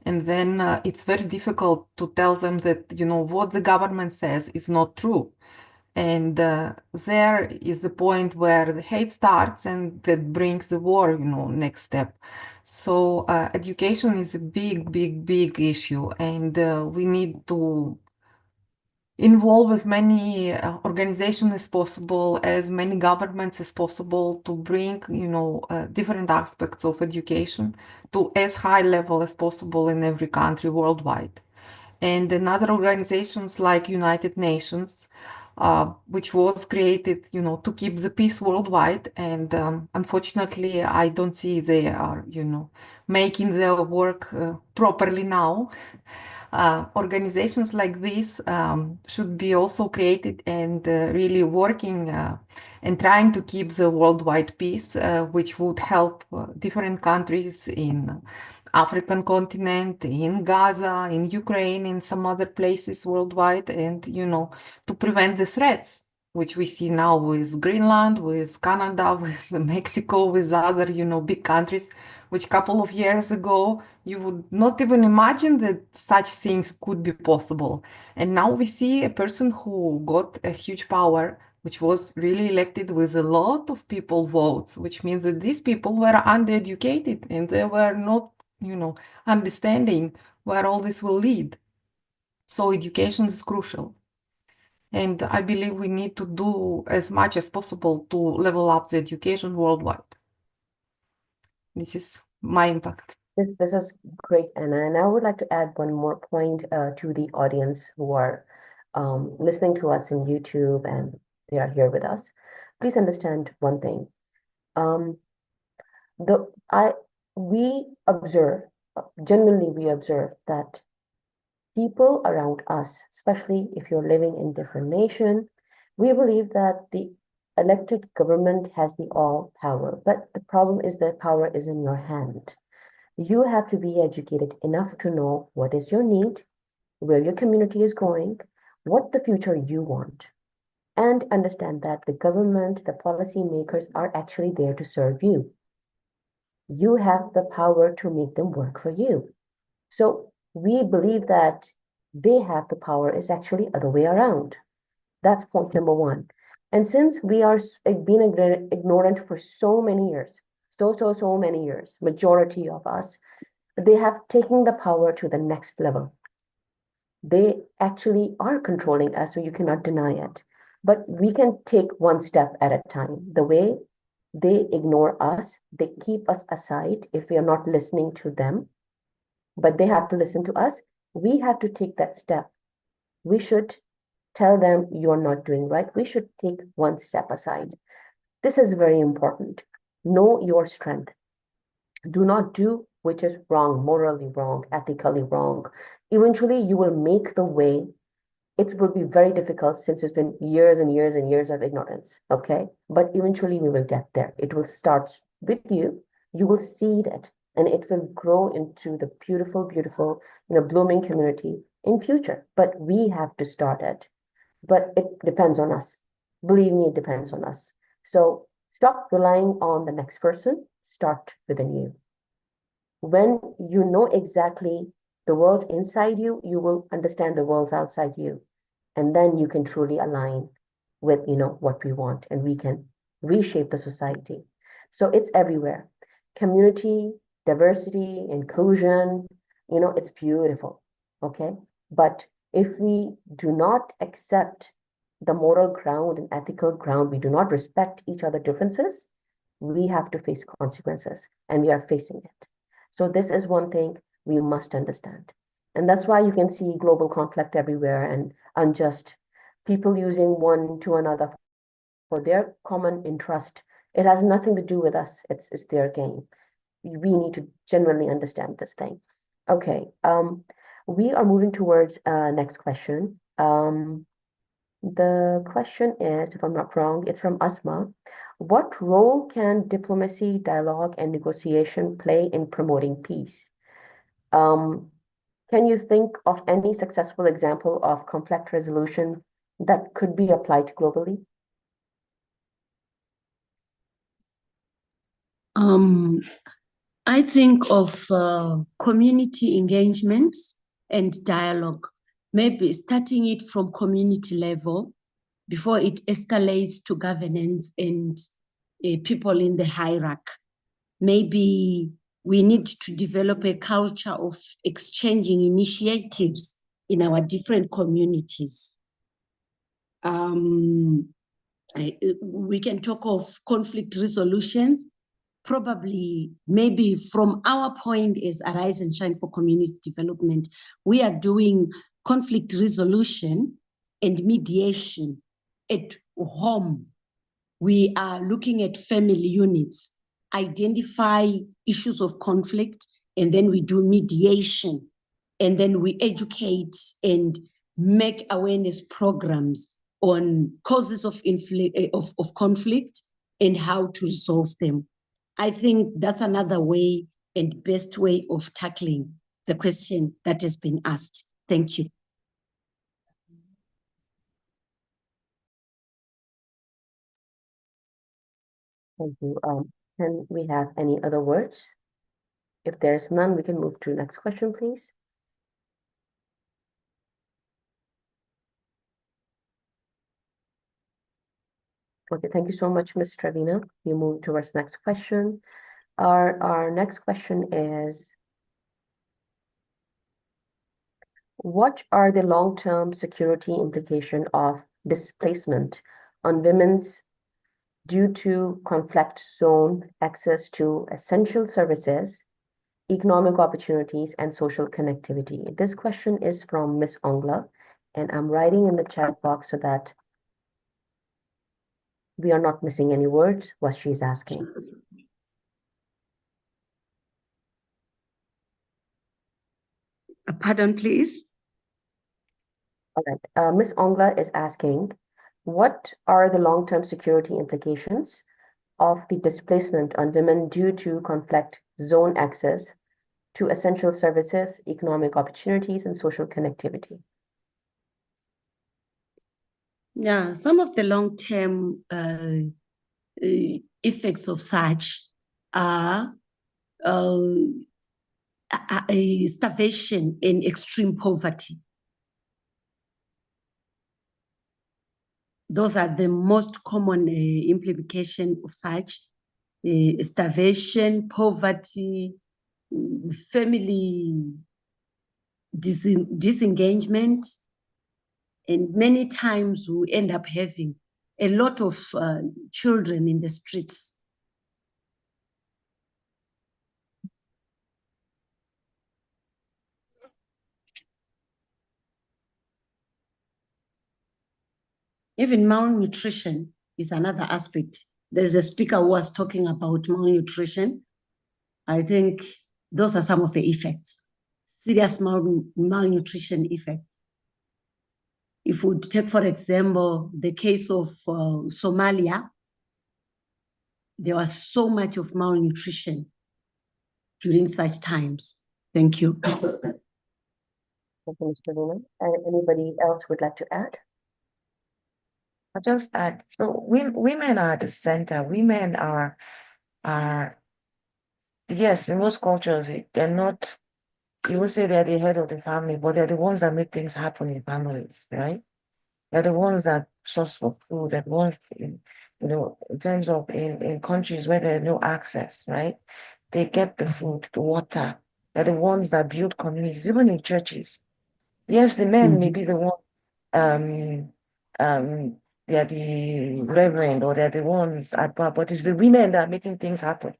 Speaker 3: And then it's very difficult to tell them that, what the government says is not true. And there is the point where the hate starts and that brings the war, next step. So education is a big, big, big issue, and we need to involve as many organizations as possible, as many governments as possible to bring, different aspects of education to as high level as possible in every country worldwide. And another organizations like United Nations, which was created, to keep the peace worldwide. And unfortunately, I don't see they are, making their work properly now. Organizations like this should be also created and really working and trying to keep the worldwide peace, which would help different countries in African continent, in Gaza, in Ukraine, in some other places worldwide, and to prevent the threats which we see now with Greenland, with Canada, with Mexico, with other big countries, which a couple of years ago you would not even imagine that such things could be possible. And now we see a person who got a huge power, which was really elected with a lot of people votes, which means that these people were undereducated and they were not understanding where all this will lead. So education is crucial. And I believe we need to do as much as possible to level up the education worldwide. This is my impact.
Speaker 1: This is great, Anna. And I would like to add one more point to the audience who are listening to us in YouTube and they are here with us. Please understand one thing. We observe, genuinely we observe that people around us, especially if you're living in different nation, we believe that the elected government has the all power. But the problem is that power is in your hand. You have to be educated enough to know what is your need where your community is going, what the future you want, and understand that the government, the policymakers are actually there to serve you. You have the power to make them work for you. So we believe that they have the power is actually other way around. That's point number one. And since we are being ignorant for so many years, so many years, majority of us, they have taken the power to the next level. They actually are controlling us, so you cannot deny it. But we can take one step at a time. The way they ignore us, they keep us aside if we are not listening to them, but they have to listen to us. We have to take that step. We should tell them you're not doing right. We should take one step aside. This is very important. Know your strength. Do not do which is wrong, morally wrong, ethically wrong. Eventually, you will make the way. It will be very difficult since it's been years and years and years of ignorance, okay? But eventually, we will get there. It will start with you. You will seed it, and it will grow into the beautiful, beautiful, blooming community in future. But we have to start it. But it depends on us. Believe me, it depends on us. So stop relying on the next person. Start within you. When you know exactly the world inside you, you will understand the world outside you. And then you can truly align with, what we want, and we can reshape the society. So it's everywhere. Community, diversity, inclusion, it's beautiful, okay? But if we do not accept the moral ground and ethical ground, we do not respect each other's differences, we have to face consequences, and we are facing it. So this is one thing we must understand. And that's why you can see global conflict everywhere and unjust people using one to another for their common interest. It has nothing to do with us. It's their game. We need to genuinely understand this thing. Okay. We are moving towards next question. The question is, if I'm not wrong, it's from Asma. What role can diplomacy, dialogue, and negotiation play in promoting peace? Can you think of any successful example of conflict resolution that could be applied globally?
Speaker 7: I think of community engagement and dialogue, maybe starting it from community level before it escalates to governance and people in the hierarchy. Maybe we need to develop a culture of exchanging initiatives in our different communities. We can talk of conflict resolutions, probably maybe from our point as Arise and Shine for Community Development, we are doing conflict resolution and mediation at home. We are looking at family units, identify issues of conflict, and then we do mediation. And then we educate and make awareness programs on causes of conflict and how to resolve them. I think that's another way and best way of tackling the question that has been asked. Thank you.
Speaker 1: Thank you. Can we have any other words? If there's none, we can move to the next question, please. Okay, thank you so much, Ms. Travena. You move towards next question. Our next question is, what are the long-term security implications of displacement on women's due to conflict zone access to essential services, economic opportunities, and social connectivity? This question is from Ms. Ongla, and I'm writing in the chat box so that we are not missing any words what she's asking.
Speaker 7: Pardon, please.
Speaker 1: All right. Ms. Ongla is asking, what are the long-term security implications of the displacement on women due to conflict zone access to essential services, economic opportunities, and social connectivity?
Speaker 7: Yeah, some of the long-term effects of such are starvation and extreme poverty. Those are the most common implication of such starvation, poverty, family disengagement, and many times we end up having a lot of children in the streets. Even malnutrition is another aspect. There's a speaker who was talking about malnutrition. I think those are some of the effects, serious malnutrition effects. If we take, for example, the case of Somalia, there was so much of malnutrition during such times. Thank you.
Speaker 1: Thank you, Mr. Newman. Anybody else would like to add?
Speaker 4: I'll just add, so women are at the center. Women are, yes, in most cultures, they're not, you would say they're the head of the family, but they're the ones that make things happen in families, right? They're the ones that source for food, they're the ones, in terms of in countries where there's no access, right? They get the food, the water. They're the ones that build communities, even in churches. Yes, the men may be the one, they're the reverend or they're the ones at bar, but it's the women that are making things happen.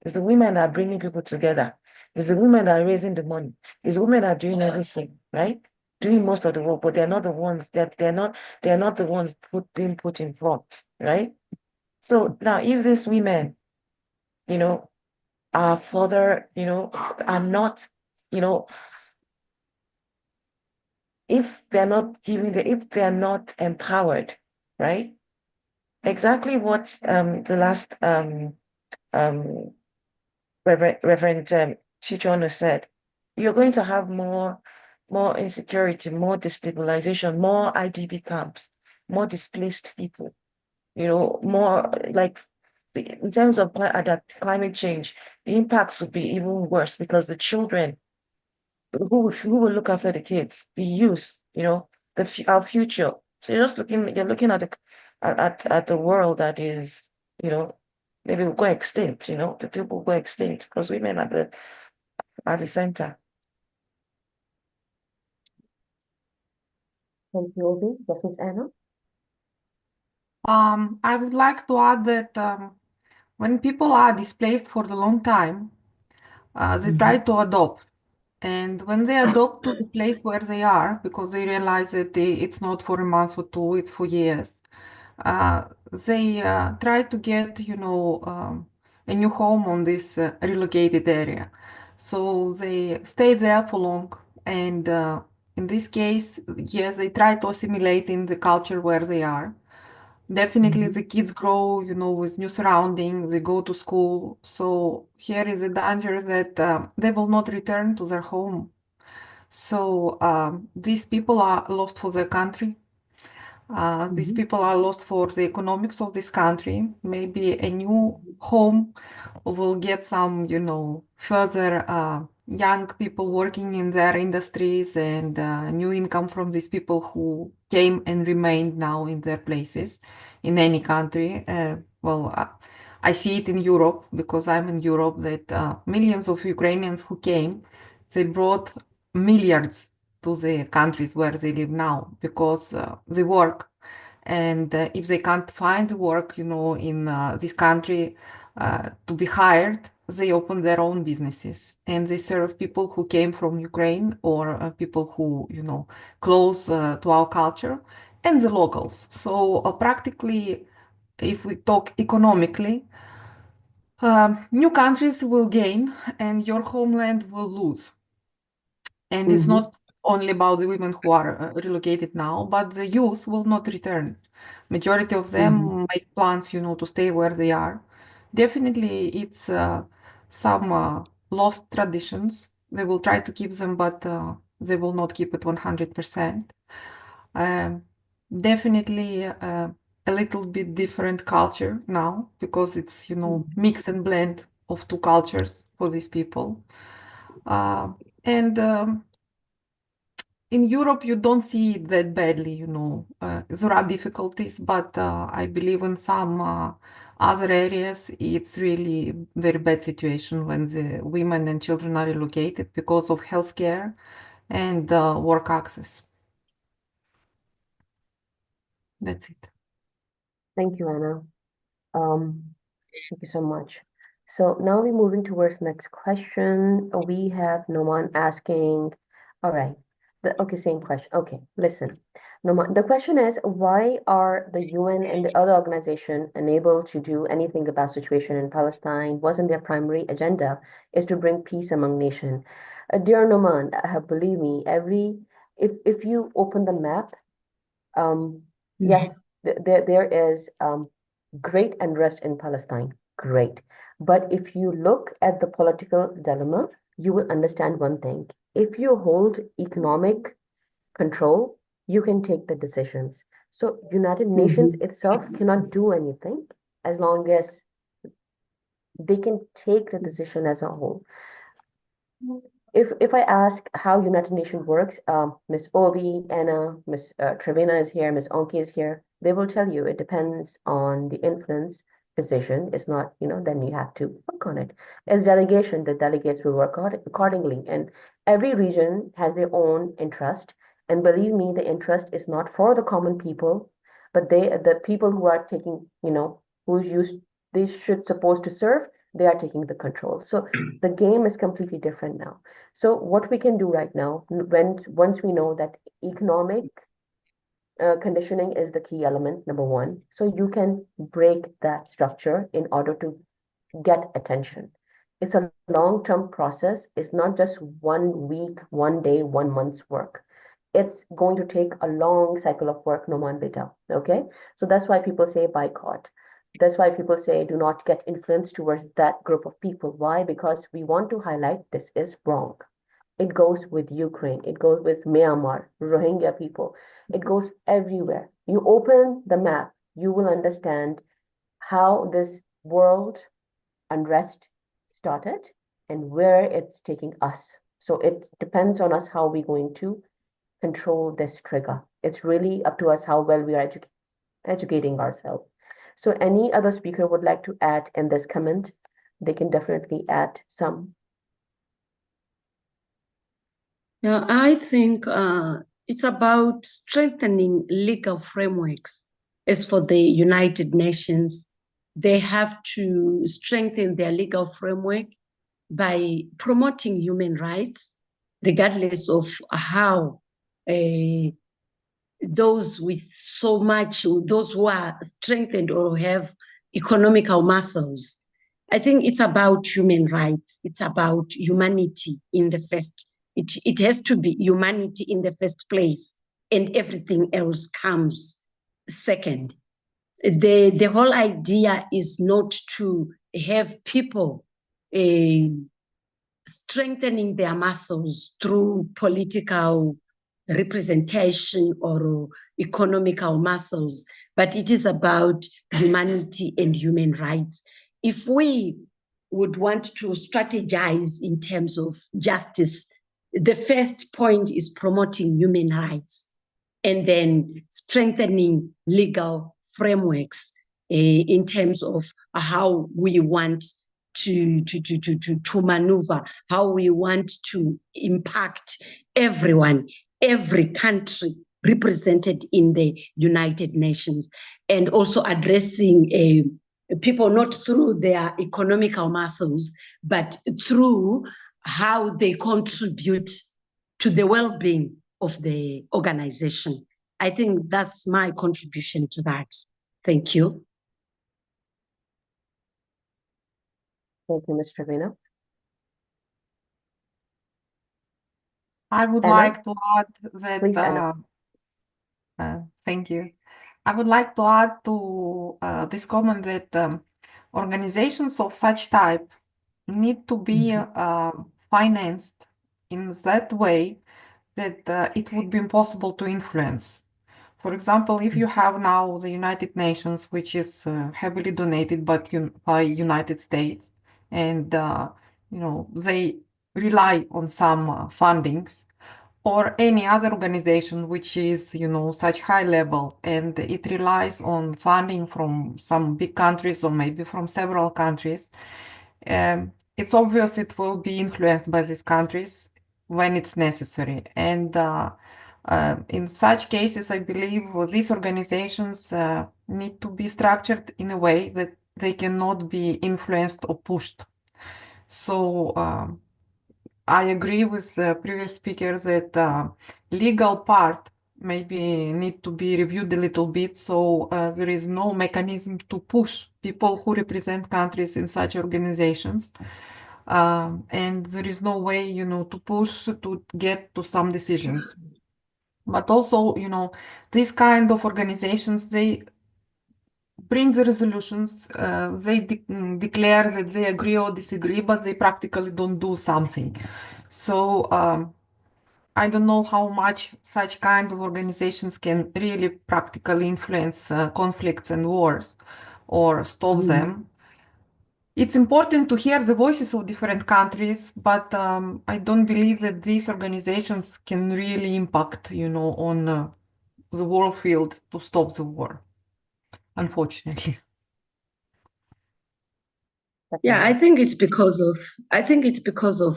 Speaker 4: It's the women that are bringing people together. It's the women that are raising the money. It's the women that are doing everything, right? Doing most of the work, but they're not the ones they're not the ones being put in front, right? So now if these women, are further, are not, if they're not if they're not empowered, right? Exactly what the last Reverend Chichono said. You're going to have more insecurity, more destabilization, more IDP camps, more displaced people, more like in terms of climate change, the impacts would be even worse because the children who will look after the kids, the youth, our future. So you're looking at the world that is, maybe will go extinct, the people will go extinct because women are the center.
Speaker 1: Thank you, Obie. Yes, Ms. Anna?
Speaker 3: I would like to add that when people are displaced for a long time, they try to adopt. And when they adopt to the place where they are, because they realize that it's not for a month or two, it's for years, they try to get, a new home on this relocated area. So they stay there for long. And in this case, yes, they try to assimilate in the culture where they are. Definitely the kids grow, with new surroundings, they go to school. So here is a danger that they will not return to their home. So these people are lost for their country. These people are lost for the economics of this country. Maybe a new home will get some, further young people working in their industries and new income from these people who came and remained now in their places in any country. I see it in Europe because I'm in Europe that millions of Ukrainians who came, they brought milliards to the countries where they live now because they work. And if they can't find work, in this country to be hired, they open their own businesses and they serve people who came from Ukraine or people who, close to our culture and the locals. So practically, if we talk economically, new countries will gain and your homeland will lose. And it's not only about the women who are relocated now, but the youth will not return. Majority of them make plans, to stay where they are. Definitely, it's some lost traditions. They will try to keep them, but they will not keep it 100%. Definitely a little bit different culture now, because it's, you know, mix and blend of two cultures for these people. And in Europe, you don't see it that badly, you know. There are difficulties, but I believe in some other areas, it's really very bad situation when the women and children are relocated because of healthcare and work access. That's it.
Speaker 1: Thank you, Anna. Thank you so much. So now we're moving towards next question. We have Noman asking, all right, okay, same question. Okay, listen. Noman, the question is, why are the UN and the other organization unable to do anything about situation in Palestine? Wasn't their primary agenda is to bring peace among nations? Dear Noman, believe me, if you open the map, yes, there is great unrest in Palestine, great. But if you look at the political dilemma, you will understand one thing. If you hold economic control, you can take the decisions. So United Nations itself cannot do anything as long as they can take the decision as a whole. If I ask how United Nations works, Miss Obie, Anna, Miss Travena is here, Miss Onki is here, they will tell you it depends on the influence position. It's not, you know, then you have to work on it. As delegation, the delegates will work on it accordingly. And every region has their own interest. And believe me, the interest is not for the common people, but the people who are taking, you know, they should supposed to serve, they are taking the control. So the game is completely different now. So what we can do right now, once we know that economic conditioning is the key element, number one, so you can break that structure in order to get attention. It's a long-term process. It's not just 1 week, 1 day, 1 month's work. It's going to take a long cycle of work, Noman Beta. Okay, so that's why people say boycott. That's why people say do not get influenced towards that group of people. Why? Because we want to highlight this is wrong. It goes with Ukraine. It goes with Myanmar, Rohingya people. It goes everywhere. You open the map, you will understand how this world unrest started and where it's taking us. So it depends on us how we're going to control this trigger. It's really up to us how well we are educating ourselves. So any other speaker would like to add in this comment, they can definitely add some.
Speaker 7: Yeah, I think it's about strengthening legal frameworks. As for the United Nations, they have to strengthen their legal framework by promoting human rights, regardless of how those with so much, those who are strengthened or have economical muscles. I think it's about human rights. It's about humanity in the first. It has to be humanity in the first place, and everything else comes second. The whole idea is not to have people strengthening their muscles through political representation or economical muscles, but it is about humanity and human rights. If we would want to strategize in terms of justice, the first point is promoting human rights and then strengthening legal frameworks in terms of how we want to maneuver, how we want to impact everyone, every country represented in the United Nations, and also addressing people not through their economical muscles, but through how they contribute to the well-being of the organization. I think that's my contribution to that. Thank you.
Speaker 1: Thank you, Ms. Travena.
Speaker 3: I would
Speaker 1: Anna?
Speaker 3: like to add that,
Speaker 1: Please, Anna.
Speaker 3: Thank you. I would like to add to this comment that organizations of such type need to be financed in that way that it would be impossible to influence. For example, if you have now the United Nations, which is heavily donated by United States, and they rely on some fundings, or any other organization which is such high level, and it relies on funding from some big countries or maybe from several countries, it's obvious it will be influenced by these countries when it's necessary. And in such cases, I believe these organizations need to be structured in a way that they cannot be influenced or pushed. So I agree with the previous speaker that legal part maybe need to be reviewed a little bit, so there is no mechanism to push people who represent countries in such organizations. And there is no way, to push to get to some decisions. But also, these kind of organizations, they bring the resolutions, they declare that they agree or disagree, but they practically don't do something. So I don't know how much such kind of organizations can really practically influence conflicts and wars or stop them. It's important to hear the voices of different countries, but I don't believe that these organizations can really impact, on the world field to stop the war, unfortunately.
Speaker 7: Yeah, I think it's because of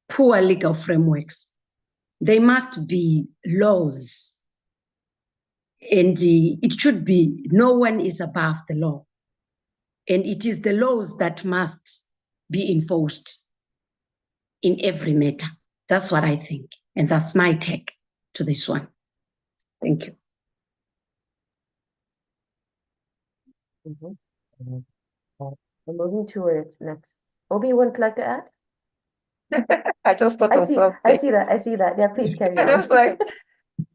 Speaker 7: poor legal frameworks. There must be laws, and it should be no one is above the law. And it is the laws that must be enforced in every matter. That's what I think. And that's my take to this one. Thank you.
Speaker 1: We're moving towards next. Obie, would you like to add?
Speaker 4: I just thought of something.
Speaker 1: I see that. Yeah, please carry on.
Speaker 4: I was like,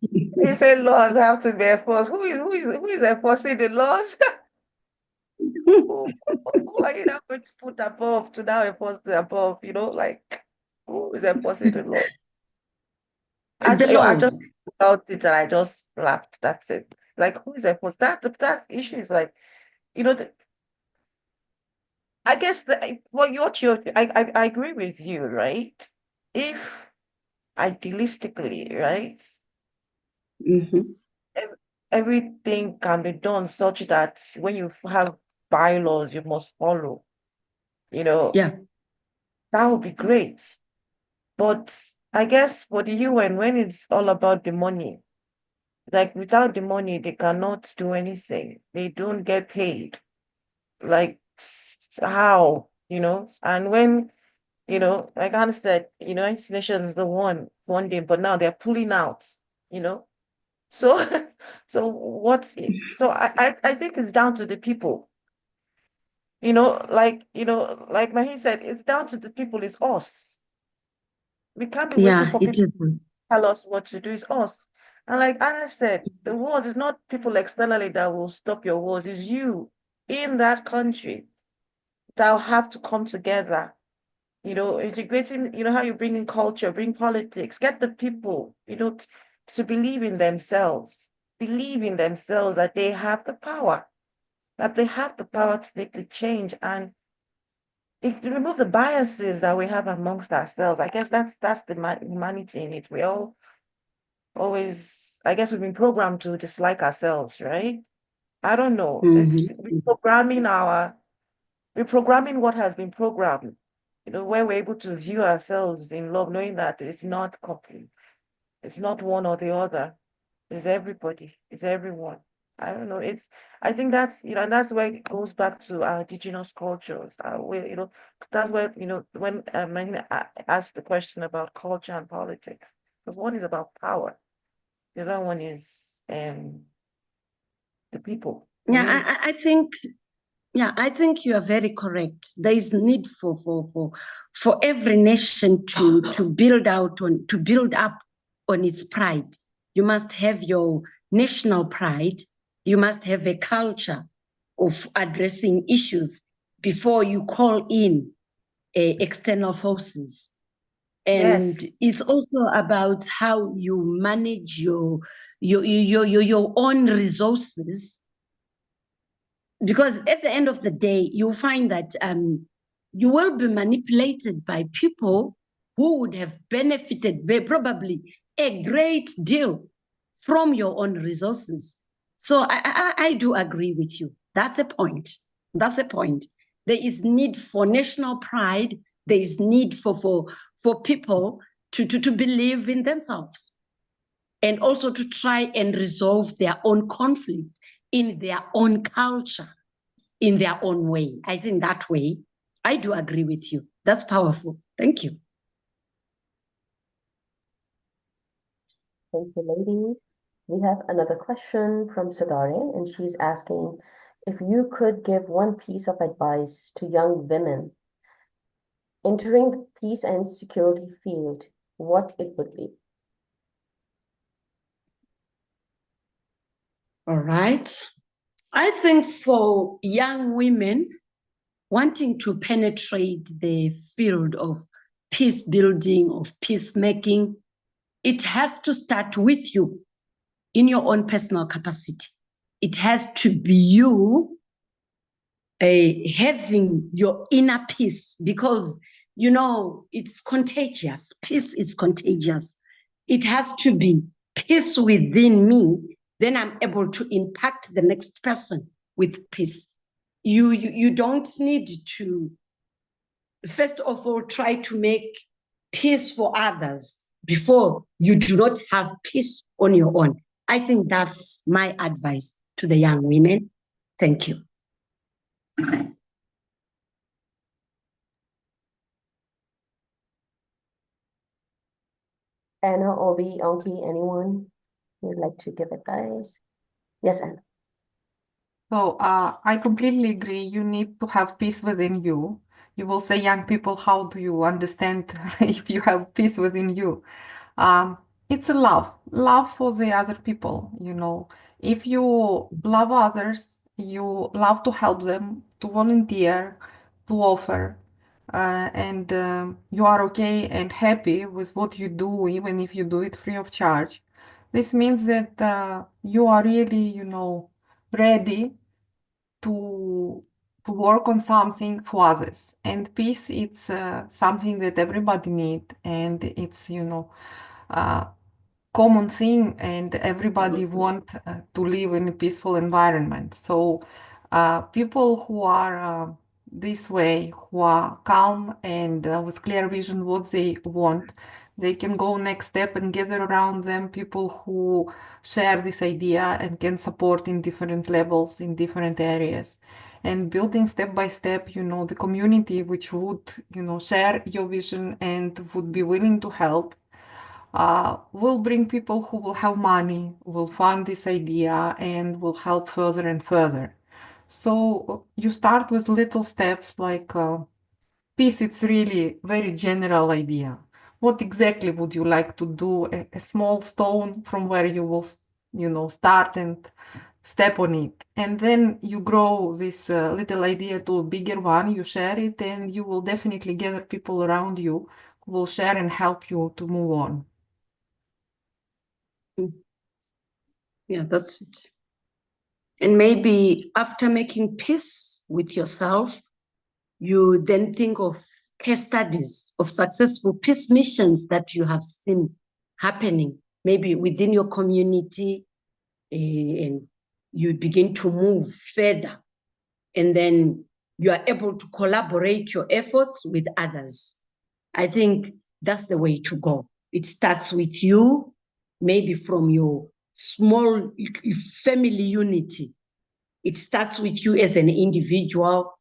Speaker 4: he said laws have to be enforced. Who is enforcing the laws? Who are you now going to put above to now enforce the above? Like, who is enforcing the laws? I just felt it and I just laughed. That's it. Like, who is enforcing? That's the issue. Is like, I guess I agree with you, right? If idealistically, right? Everything can be done such that when you have bylaws, you must follow.
Speaker 7: Yeah.
Speaker 4: That would be great. But I guess for the UN, when it's all about the money, like without the money, they cannot do anything. They don't get paid. Like how, and when, like Anna said, United Nations is the one funding, but now they're pulling out, So so I think it's down to the people. Like Mahi said, it's down to the people, it's us. We can't be waiting for people to tell us what to do, it's us. And like Anna said, the wars is not people externally that will stop your wars, it's you in that country that will have to come together. Integrating, how you bring in culture, bring politics, get the people, to believe in themselves that they have the power, to make the change and remove the biases that we have amongst ourselves. I guess that's the humanity in it. We all always, I guess we've been programmed to dislike ourselves, right? I don't know. It's reprogramming what has been programmed, where we're able to view ourselves in love, knowing that it's not complete. It's not one or the other. It's everybody. It's everyone. I don't know. I think that's, and that's where it goes back to our indigenous cultures. That's where, when I asked the question about culture and politics, because one is about power. The other one is the people.
Speaker 7: Yeah, I think you are very correct. There is need for every nation to build up on its pride. You must have your national pride. You must have a culture of addressing issues before you call in external forces. And
Speaker 4: Yes.
Speaker 7: it's also about how you manage your own resources. Because at the end of the day, you'll find that you will be manipulated by people who would have benefited probably a great deal from your own resources. So I do agree with you. That's a point. That's a point. There is need for national pride. There is need for people to believe in themselves and also to try and resolve their own conflict in their own culture, in their own way. I think that way, I do agree with you. That's powerful. Thank you.
Speaker 1: Thank you, ladies. We have another question from Sadare, and she's asking if you could give one piece of advice to young women entering the peace and security field, what it would be.
Speaker 7: All right. I think for young women wanting to penetrate the field of peace building, of peacemaking, it has to start with you in your own personal capacity. It has to be you having your inner peace, because, you know, it's contagious. Peace is contagious. It has to be peace within me. Then I'm able to impact the next person with peace. You don't need to, first of all, try to make peace for others before you do not have peace on your own. I think that's my advice to the young women. Thank you.
Speaker 1: Anna, Obie, Onki, anyone would like to give advice? Yes, Anna.
Speaker 3: So I completely agree. You need to have peace within you. You will say, young people, how do you understand if you have peace within you? It's a love for the other people, you know. If you love others, you love to help them, to volunteer, to offer, and you are okay and happy with what you do, even if you do it free of charge. This means that you are really, you know, ready to work on something for others. And peace, it's something that everybody need, and it's, you know, common thing, and everybody want to live in a peaceful environment. So people who are this way, who are calm and with clear vision what they want, they can go next step and gather around them people who share this idea and can support in different levels, in different areas. And building step by step, you know, the community which would, you know, share your vision and would be willing to help, will bring people who will have money, will fund this idea, and will help further and further. So you start with little steps like peace. It's really very general idea. What exactly would you like to do? A small stone from where you will, you know, start and step on it. And then you grow this little idea to a bigger one, you share it, and you will definitely gather people around you who will share and help you to move on.
Speaker 7: Yeah, that's it. And maybe after making peace with yourself, you then think of case studies of successful peace missions that you have seen happening, maybe within your community, and you begin to move further. And then you are able to collaborate your efforts with others. I think that's the way to go. It starts with you, maybe from your small family unity. It starts with you as an individual.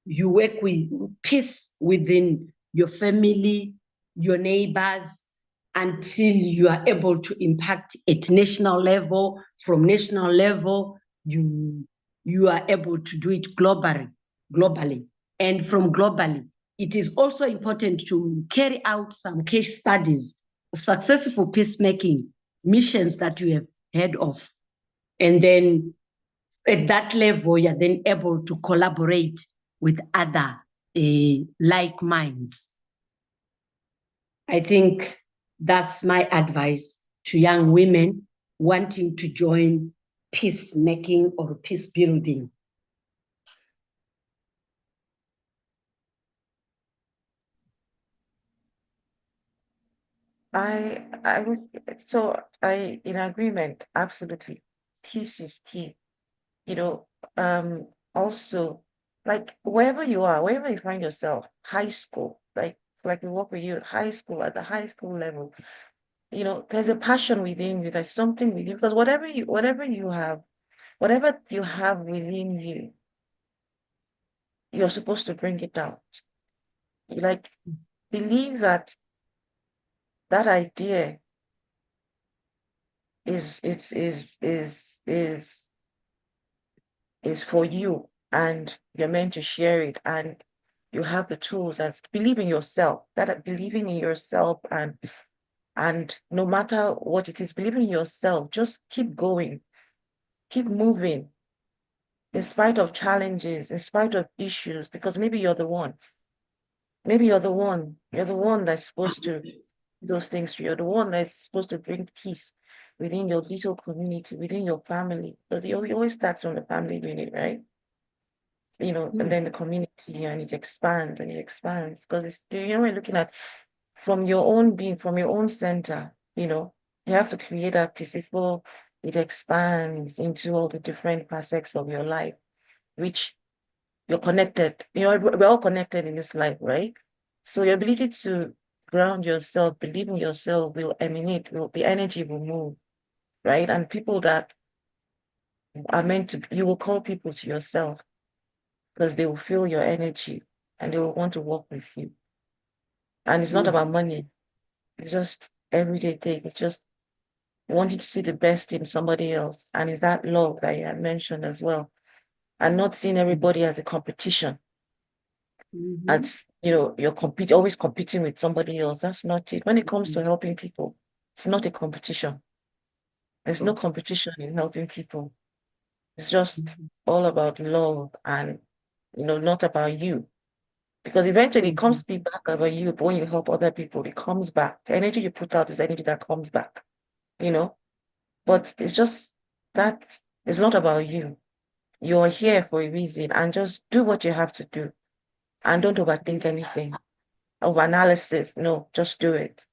Speaker 7: You work with peace within your family, your neighbors, until you are able to impact at national level. From national level, you are able to do it globally. And from globally, it is also important to carry out some case studies of successful peacemaking missions that you have heard of. And then at that level, you're then able to collaborate with other like minds. I think that's my advice to young women wanting to join peacemaking or peace building.
Speaker 4: I would, so I, in agreement, absolutely. Peace is key. You know, also, like wherever you are, wherever you find yourself, high school, like we work with you, high school, at the high school level, you know, there's a passion within you, there's something within you, because whatever you have within you, you're supposed to bring it out. Like, believe that that idea is for you, and you're meant to share it, and you have the tools. As believe in yourself, that believing in yourself, and no matter what it is, believing in yourself, just keep going, keep moving in spite of challenges, in spite of issues, because maybe you're the one. Maybe you're the one that's supposed to do those things. You're the one that's supposed to bring peace within your little community, within your family. Because it always starts from the family unit, right? You know, and then the community, and it expands and it expands. Because it's, you know, we're looking at from your own being, from your own center, you know, you have to create that peace before it expands into all the different facets of your life, which you're connected. You know, we're all connected in this life, right? So your ability to ground yourself, believe in yourself will emanate, the energy will move, right? And people that are meant to, you will call people to yourself because they will feel your energy and they will want to work with you. And it's not about money. It's just everyday thing. It's just wanting to see the best in somebody else. And it's that love that you had mentioned as well. And not seeing everybody as a competition. As, you know, you're always competing with somebody else. That's not it. When it comes to helping people, it's not a competition. There's no competition in helping people. It's just all about love, and, you know, not about you. Because eventually it comes back about you, but when you help other people, it comes back. The energy you put out is energy that comes back, you know? But it's just that it's not about you. You're here for a reason, and just do what you have to do. And don't overthink anything. Overanalysis, no, just do it.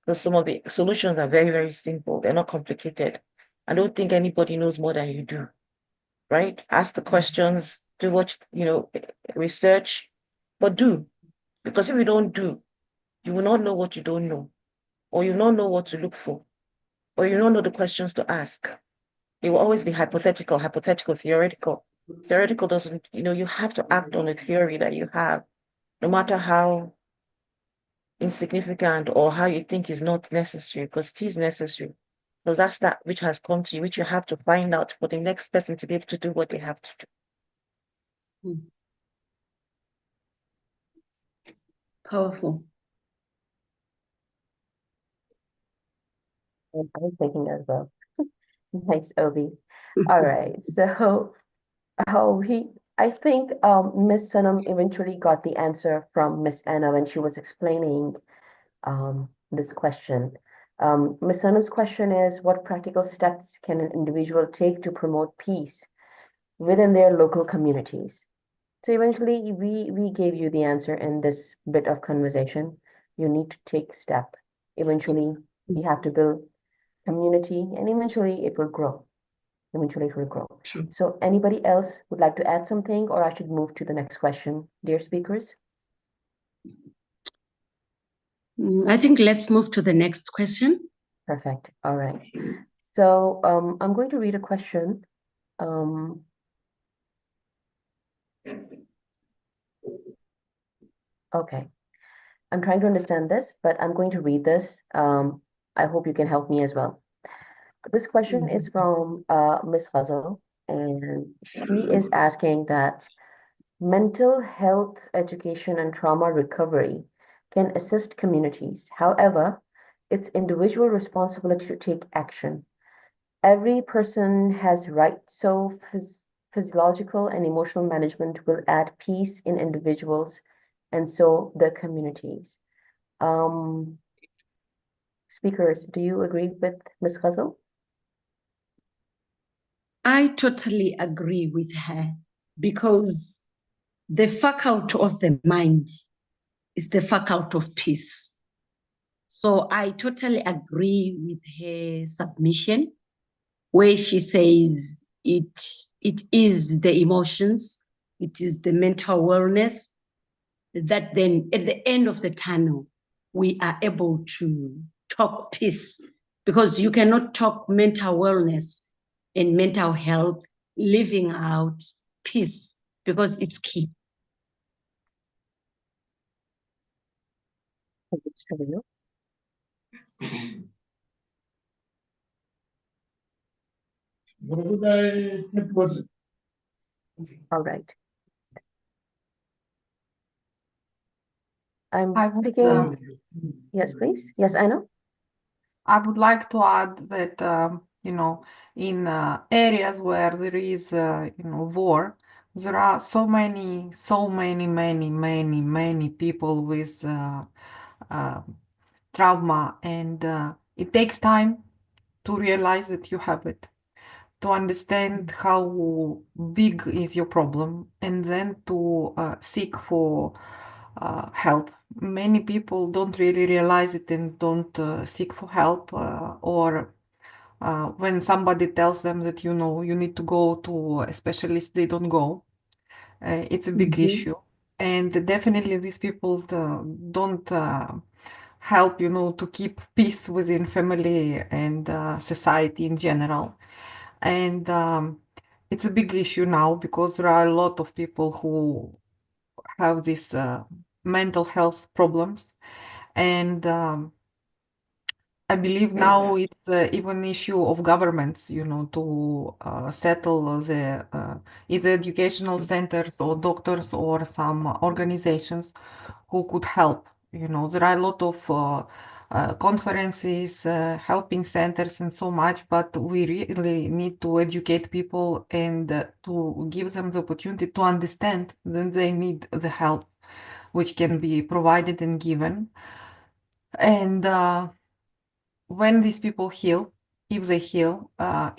Speaker 4: Because some of the solutions are very, very simple. They're not complicated. I don't think anybody knows more than you do, right? Ask the questions, do what, you know, research, but do. Because if you don't do, you will not know what you don't know, or you will not know what to look for, or you don't know the questions to ask. It will always be hypothetical, theoretical. Theoretical doesn't, you know, you have to act on the theory that you have, no matter how insignificant or how you think is not necessary, because it is necessary. Because that's that which has come to you, which you have to find out for the next person to be able to do what they have to do.
Speaker 7: Powerful.
Speaker 1: I was thinking as well. Thanks, Obie. All right. So, I think Miss Sanam eventually got the answer from Miss Anna when she was explaining this question. Miss Sanam's question is, what practical steps can an individual take to promote peace within their local communities? So eventually, we gave you the answer in this bit of conversation. You need to take step. Eventually, you have to build community, and eventually it will grow. Eventually it will grow. So anybody else would like to add something, or I should move to the next question, dear speakers?
Speaker 7: I think let's move to the next question.
Speaker 1: Perfect. All right. So I'm going to read a question. Okay. I'm trying to understand this, but I'm going to read this. I hope you can help me as well. This question is from Miss Fazal, and she is asking that mental health education and trauma recovery can assist communities. However, it's individual responsibility to take action. Every person has rights, so physiological and emotional management will add peace in individuals and so the communities. Speakers, do you agree with Ms. Ghazal?
Speaker 7: I totally agree with her, because the faculty of the mind is the faculty of peace. So I totally agree with her submission, where she says it is the emotions, it is the mental wellness that then at the end of the tunnel, we are able to talk peace, because you cannot talk mental wellness and mental health living out peace, because it's key.
Speaker 1: Thank you, Mr. Travena. All right. I'm
Speaker 3: I was,
Speaker 1: picking. Yes, please. Yes, I know.
Speaker 3: I would like to add that, you know, in areas where there is, you know, war, there are so many people with trauma, and it takes time to realize that you have it, to understand how big is your problem, and then to seek for help. Many people don't really realize it and don't seek for help, or when somebody tells them that, you know, you need to go to a specialist, they don't go. It's a big issue. And definitely these people don't help, you know, to keep peace within family and society in general. And it's a big issue now because there are a lot of people who have these mental health problems. And I believe now it's even an issue of governments, you know, to settle the either educational centers or doctors or some organizations who could help. You know, there are a lot of conferences, helping centers, and so much, but we really need to educate people and to give them the opportunity to understand that they need the help which can be provided and given. And when these people heal, if they heal,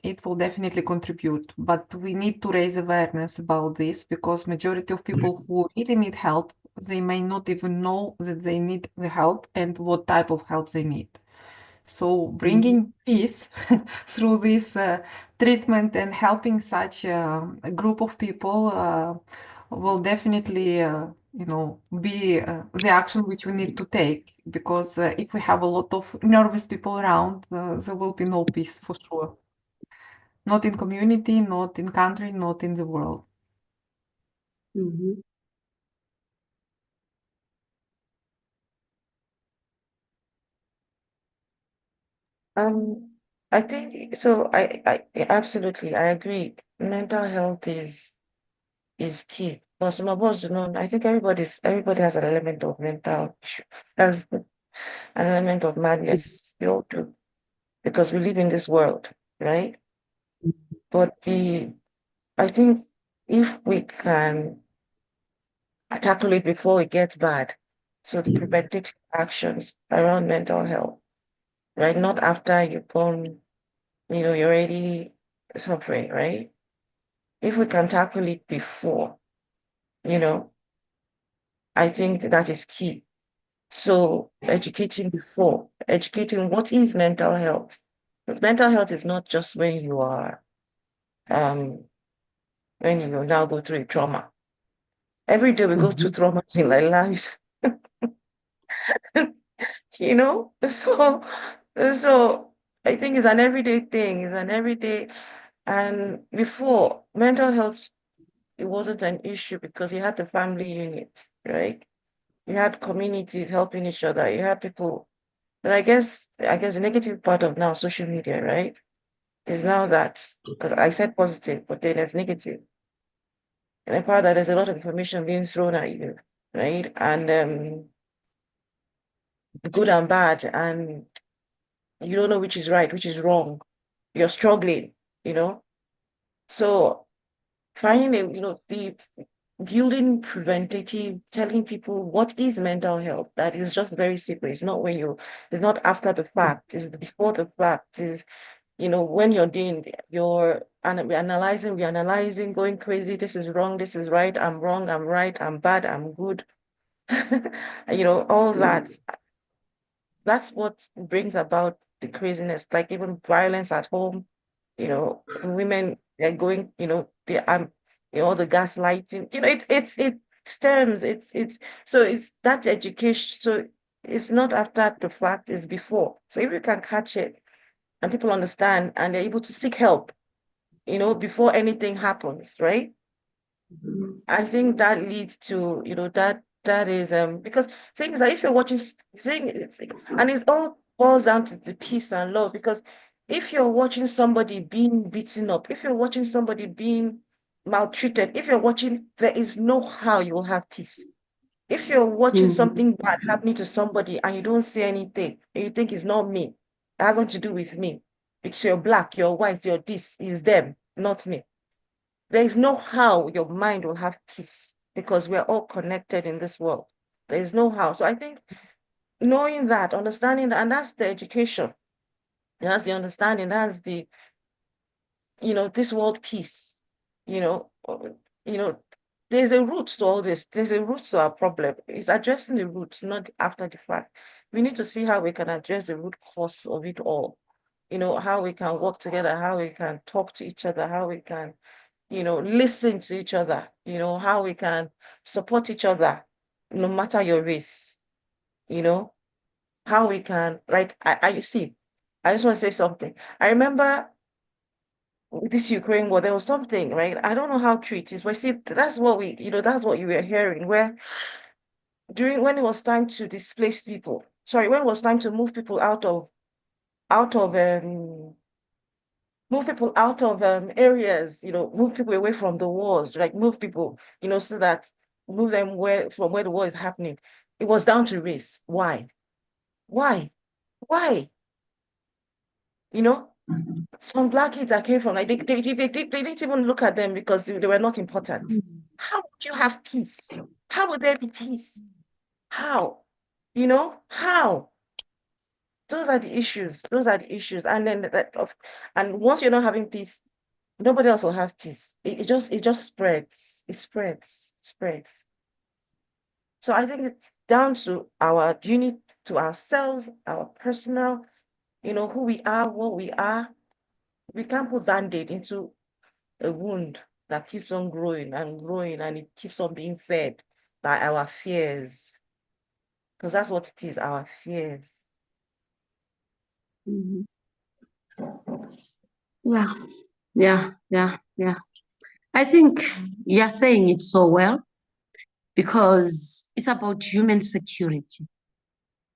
Speaker 3: it will definitely contribute. But we need to raise awareness about this, because majority of people who really need help, they may not even know that they need the help and what type of help they need. So bringing peace through this treatment and helping such a group of people will definitely, you know, be the action which we need to take. Because if we have a lot of nervous people around, there will be no peace for sure. Not in community, not in country, not in the world.
Speaker 4: I think so. Absolutely, I agree. Mental health is key. But some of us do not. I think everybody has an element of mental issue, has an element of madness. We all do, because we live in this world, right? But I think if we can tackle it before it gets bad, so the preventive actions around mental health, right? Not after you've gone, you know, you're already suffering, right? If we can tackle it before, you know, I think that is key. So educating before, educating what is mental health. Because mental health is not just when you are, when you now go through a trauma. Every day we go through traumas in our lives, you know? So I think it's an everyday thing, it's an everyday. And before, mental health, it wasn't an issue because you had the family unit, right? You had communities helping each other. You had people. But I guess the negative part of now social media, right, is now that, because I said positive, but then there's negative. And the part that there's a lot of information being thrown at you, right? And good and bad, and you don't know which is right, which is wrong. You're struggling, you know. So finding a, you know, building preventative, telling people what is mental health. That is just very simple. It's not it's not after the fact, it's before the fact, is, when you're doing we're analyzing, going crazy, this is wrong, this is right, I'm wrong, I'm right, I'm bad, I'm good. All that. That's what brings about the craziness, like even violence at home, women, they're going, all the gaslighting, it stems, so it's that education. So it's not after the fact, it's before. So if we can catch it and people understand and they're able to seek help, before anything happens, right? I think that leads to, that is because things that if you're watching and it all boils down to the peace and love, because if you're watching somebody being beaten up, if you're watching somebody being maltreated, if you're watching, there is no how you will have peace. If you're watching something bad happening to somebody and you don't say anything, and you think it's not me, it has nothing to do with me. Because you're black, you're white, you're this, is them, not me. There is no how your mind will have peace because we're all connected in this world. There is no how. So I think knowing that, understanding that, and that's the education, that's the understanding, that's the, this world peace, you know, uh, you know, there's a root to all this. There's a root to our problem. It's addressing the root, not after the fact. We need to see how we can address the root cause of it all. How we can work together, how we can talk to each other, how we can listen to each other, how we can support each other, no matter your race, how we can, like, I see, I just want to say something. I remember with this Ukraine war, there was something, right? I don't know how true it is, but see, that's what that's what you were hearing, where when it was time to displace people, when it was time to move people out of areas, move people away from the wars, like move people, so that move them from where the war is happening. It was down to race. Why? Why? Why? Some black kids that came from, like, they didn't even look at them because they were not important. How would you have peace? How would there be peace? How? How? Those are the issues. Those are the issues. And then and once you're not having peace, nobody else will have peace. It just spreads. It spreads. It spreads. So I think it's down to our unit, to ourselves, our personal, who we are, what we are. We can't put Band-Aid into a wound that keeps on growing and growing, and it keeps on being fed by our fears. Because that's what it is, our fears.
Speaker 7: Yeah. I think you're saying it so well because it's about human security.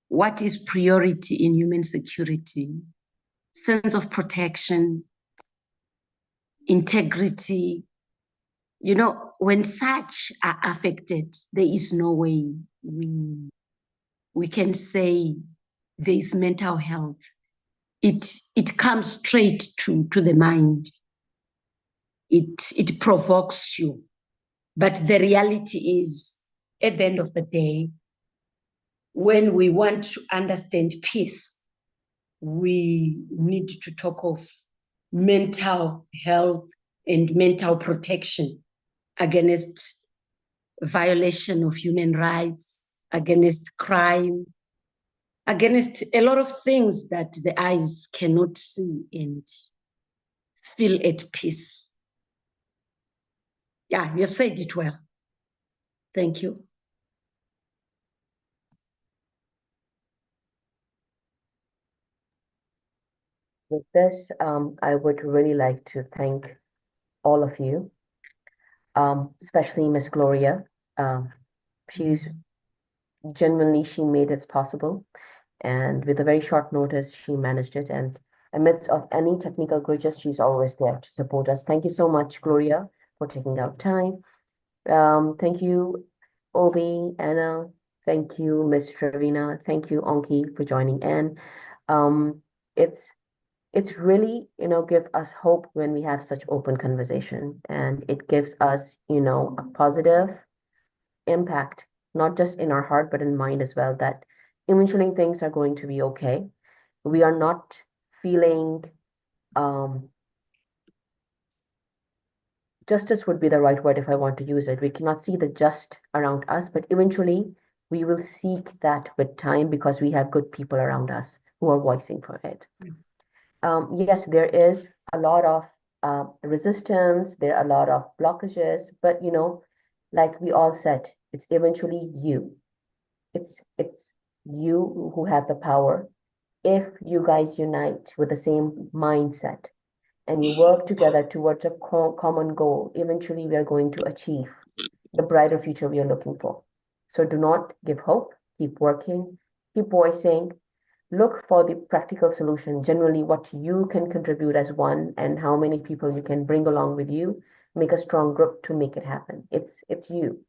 Speaker 7: What is priority in human security? Sense of protection, integrity. When such are affected, there is no way we can say there is mental health. It comes straight to the mind. It provokes you. But the reality is, at the end of the day, when we want to understand peace, we need to talk of mental health and mental protection against violation of human rights, against crime, against a lot of things that the eyes cannot see and feel at peace. Yeah, you've said it well. Thank you.
Speaker 1: With this, I would really like to thank all of you, especially Miss Gloria. She's genuinely, she made it possible. And with a very short notice, she managed it. And amidst of any technical glitches, she's always there to support us. Thank you so much, Gloria, for taking out time. Thank you, Obie, Anna. Thank you, Miss Travena. Thank you, Onki, for joining in. It's it's really, give us hope when we have such open conversation, and it gives us, a positive impact, not just in our heart, but in mind as well, that eventually things are going to be okay. We are not feeling, justice would be the right word if I want to use it. We cannot see the just around us, but eventually we will seek that with time because we have good people around us who are voicing for it. Yes, there is a lot of resistance, there are a lot of blockages, but like we all said, it's eventually you. It's you who have the power. If you guys unite with the same mindset and you work together towards a common goal, eventually we are going to achieve the brighter future we are looking for. So do not give hope, keep working, keep voicing, look for the practical solution, generally what you can contribute as one and how many people you can bring along with you, make a strong group to make it happen. It's you.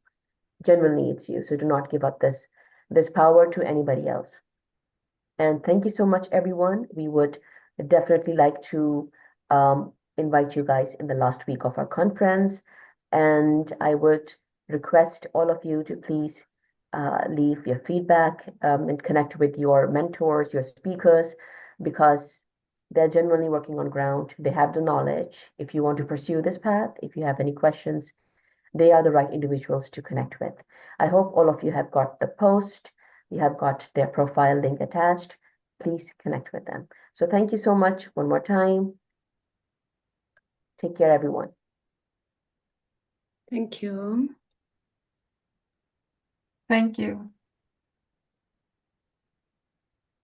Speaker 1: Genuinely, it's you. So do not give up this power to anybody else. And thank you so much, everyone. We would definitely like to invite you guys in the last week of our conference. And I would request all of you to please leave your feedback and connect with your mentors, your speakers, because they're genuinely working on ground. They have the knowledge. If you want to pursue this path, if you have any questions, they are the right individuals to connect with. I hope all of you have got the post. You have got their profile link attached. Please connect with them. So thank you so much one more time. Take care, everyone.
Speaker 7: Thank you.
Speaker 3: Thank you.